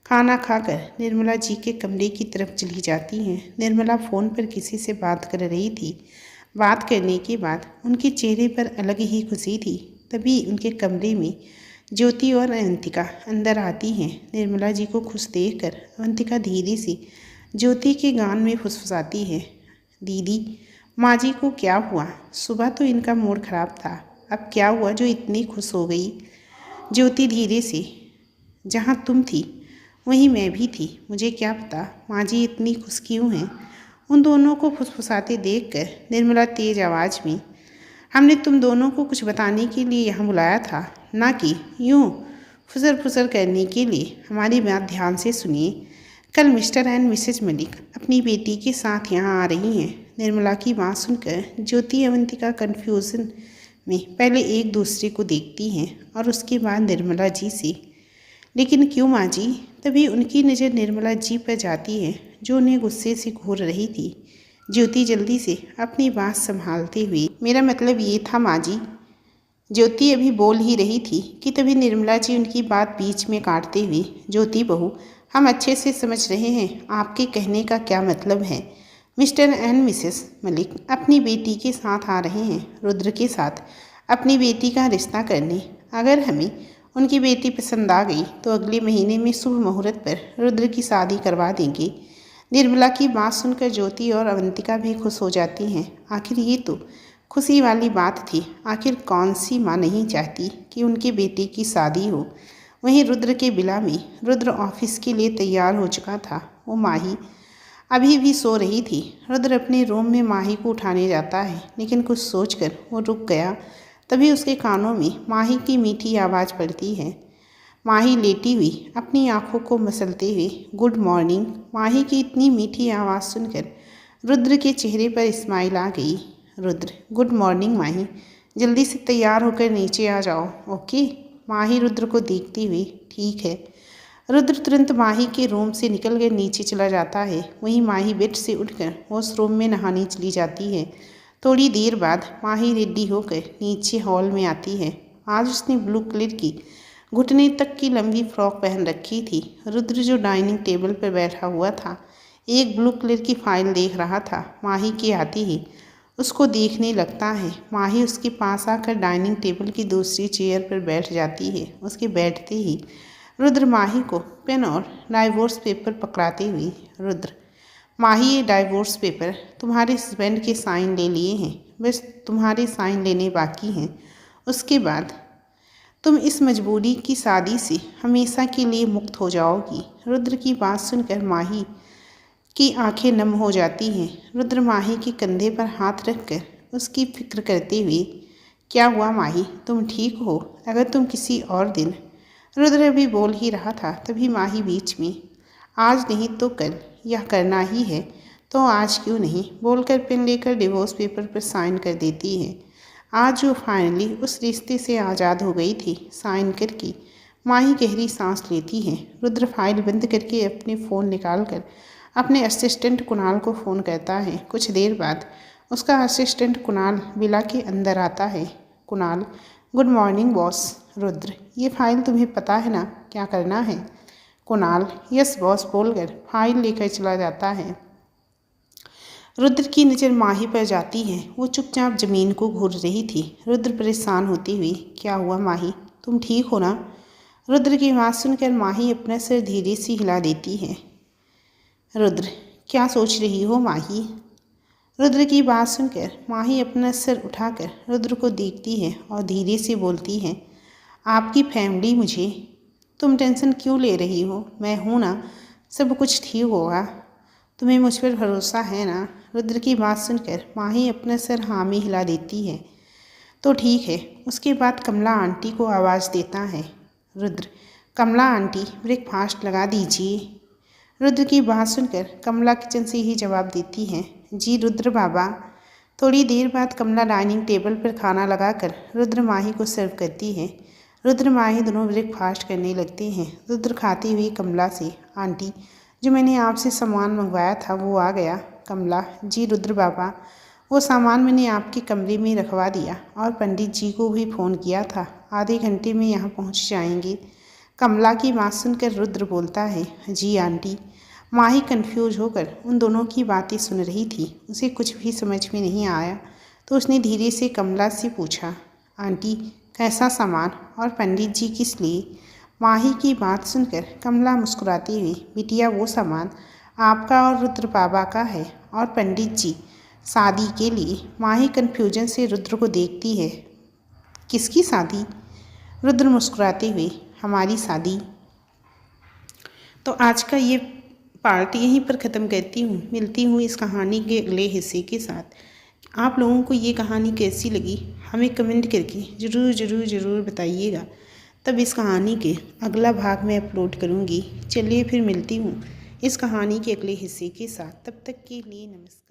Speaker 1: खाना खाकर निर्मला जी के कमरे की तरफ चली जाती हैं। निर्मला फ़ोन पर किसी से बात कर रही थी। बात करने के बाद उनके चेहरे पर अलग ही खुशी थी। तभी उनके कमरे में ज्योति और अवंतिका अंदर आती हैं। निर्मला जी को खुश देखकर अवंतिका धीरे से ज्योति के कान में फुसफुसाती है, दीदी, माँ जी को क्या हुआ? सुबह तो इनका मूड खराब था, अब क्या हुआ जो इतनी खुश हो गई? ज्योति धीरे से, जहाँ तुम थी वहीं मैं भी थी, मुझे क्या पता माँ जी इतनी खुश क्यों हैं? उन दोनों को फुसफुसाते देखकर निर्मला तेज आवाज़ में, हमने तुम दोनों को कुछ बताने के लिए यहाँ बुलाया था, ना कि यूँ फुसर फुसर करने के लिए। हमारी बात ध्यान से सुनिए। कल मिस्टर एंड मिसेज मलिक अपनी बेटी के साथ यहाँ आ रही हैं। निर्मला की बात सुनकर ज्योति अवंतिका कन्फ्यूज़न में पहले एक दूसरे को देखती हैं और उसके बाद निर्मला जी से, लेकिन क्यों माँ जी? तभी उनकी नज़र निर्मला जी पर जाती है जो उन्हें गुस्से से घूर रही थी। ज्योति जल्दी से अपनी बात संभालते हुए, मेरा मतलब ये था माँ जी। ज्योति अभी बोल ही रही थी कि तभी निर्मला जी उनकी बात बीच में काटते हुए, ज्योति बहू, हम अच्छे से समझ रहे हैं आपके कहने का क्या मतलब है। मिस्टर एंड मिसेस मलिक अपनी बेटी के साथ आ रहे हैं, रुद्र के साथ अपनी बेटी का रिश्ता करने। अगर हमें उनकी बेटी पसंद आ गई तो अगले महीने में शुभ मुहूर्त पर रुद्र की शादी करवा देंगे। निर्मला की बात सुनकर ज्योति और अवंतिका भी खुश हो जाती हैं। आखिर ये तो खुशी वाली बात थी। आखिर कौन सी माँ नहीं चाहती कि उनके बेटे की शादी हो। वहीं रुद्र के बिला में रुद्र ऑफिस के लिए तैयार हो चुका था। वो माही अभी भी सो रही थी। रुद्र अपने रूम में माही को उठाने जाता है, लेकिन कुछ सोचकर वो रुक गया। तभी उसके कानों में माही की मीठी आवाज़ पड़ती है। माही लेटी हुई अपनी आंखों को मसलते हुए, गुड मॉर्निंग। माही की इतनी मीठी आवाज़ सुनकर रुद्र के चेहरे पर स्माइल आ गई। रुद्र, गुड मॉर्निंग माही, जल्दी से तैयार होकर नीचे आ जाओ, ओके? माही रुद्र को देखती हुई, ठीक है। रुद्र तुरंत माही के रूम से निकलकर नीचे चला जाता है। वहीं माही बेड से उठकर वॉशरूम में नहाने चली जाती है। थोड़ी देर बाद माही रेडी होकर नीचे हॉल में आती है। आज उसने ब्लू कलर की घुटने तक की लंबी फ्रॉक पहन रखी थी। रुद्र जो डाइनिंग टेबल पर बैठा हुआ था, एक ब्लू कलर की फाइल देख रहा था। माही के आते ही उसको देखने लगता है। माही उसके पास आकर डाइनिंग टेबल की दूसरी चेयर पर बैठ जाती है। उसके बैठते ही रुद्र माही को पेन और डाइवोर्स पेपर पकड़ाते हुए, रुद्र, माही, ये डाइवोर्स पेपर तुम्हारे हस्बैंड के साइन ले लिए हैं, बस तुम्हारे साइन लेने बाकी हैं। उसके बाद तुम इस मजबूरी की शादी से हमेशा के लिए मुक्त हो जाओगी। रुद्र की बात सुनकर माही की आंखें नम हो जाती हैं। रुद्र माही के कंधे पर हाथ रखकर उसकी फिक्र करते हुए, क्या हुआ माही, तुम ठीक हो? अगर तुम किसी और दिन, रुद्र अभी बोल ही रहा था, तभी माही बीच में, आज नहीं तो कल, यह करना ही है तो आज क्यों नहीं, बोलकर पेन लेकर डिवोर्स पेपर पर साइन कर देती है। आज वो फाइनली उस रिश्ते से आज़ाद हो गई थी। साइन करके माही गहरी सांस लेती है। रुद्र फाइल बंद करके अपने फ़ोन निकाल कर अपने असिस्टेंट कुणाल को फ़ोन करता है। कुछ देर बाद उसका असिस्टेंट कुणाल विला के अंदर आता है। Kunal, good morning boss. Rudra, ये फाइल तुम्हें पता है ना क्या करना है? कुणाल, यस बॉस बोलकर फाइल लेकर चला जाता है। रुद्र की नज़र माही पर जाती है। वो चुपचाप ज़मीन को घूर रही थी। रुद्र परेशान होती हुई, क्या हुआ माही, तुम ठीक हो ना? रुद्र की बात सुनकर माही अपना सिर धीरे से हिला देती है। रुद्र, क्या सोच रही हो माही? रुद्र की बात सुनकर माही अपना सिर उठाकर रुद्र को देखती है और धीरे से बोलती है, आपकी फैमिली मुझे, तुम टेंशन क्यों ले रही हो? मैं हूँ ना, सब कुछ ठीक होगा, तुम्हें मुझ पर भरोसा है ना? रुद्र की बात सुनकर माही अपना सिर हाँ में हिला देती है। तो ठीक है। उसके बाद कमला आंटी को आवाज़ देता है। रुद्र, कमला आंटी, ब्रेकफास्ट लगा दीजिए। रुद्र की बात सुनकर कमला किचन से ही जवाब देती है, जी रुद्र बाबा। थोड़ी देर बाद कमला डाइनिंग टेबल पर खाना लगाकर रुद्र माही को सर्व करती है। रुद्र माही दोनों ब्रेकफास्ट करने लगते हैं। रुद्र खाती हुई कमला से, आंटी, जो मैंने आपसे सामान मंगवाया था वो आ गया। कमला, जी रुद्र बाबा, वो सामान मैंने आपके कमरे में रखवा दिया और पंडित जी को भी फ़ोन किया था, आधे घंटे में यहाँ पहुँच जाएंगे। कमला की बात सुनकर रुद्र बोलता है, जी आंटी। माही कंफ्यूज होकर उन दोनों की बातें सुन रही थी। उसे कुछ भी समझ में नहीं आया तो उसने धीरे से कमला से पूछा, आंटी कैसा सामान और पंडित जी किस लिए? माही की बात सुनकर कमला मुस्कुराती हुई, बिटिया वो सामान आपका और रुद्र बाबा का है और पंडित जी शादी के लिए। माही कन्फ्यूजन से रुद्र को देखती है, किसकी शादी? रुद्र मुस्कुराते हुए, हमारी शादी। तो आज का ये पार्ट यहीं पर ख़त्म करती हूँ। मिलती हूँ इस कहानी के अगले हिस्से के साथ। आप लोगों को ये कहानी कैसी लगी हमें कमेंट करके ज़रूर बताइएगा। तब इस कहानी के अगला भाग मैं अपलोड करूँगी। चलिए फिर मिलती हूँ इस कहानी के अगले हिस्से के साथ। तब तक के लिए नमस्कार।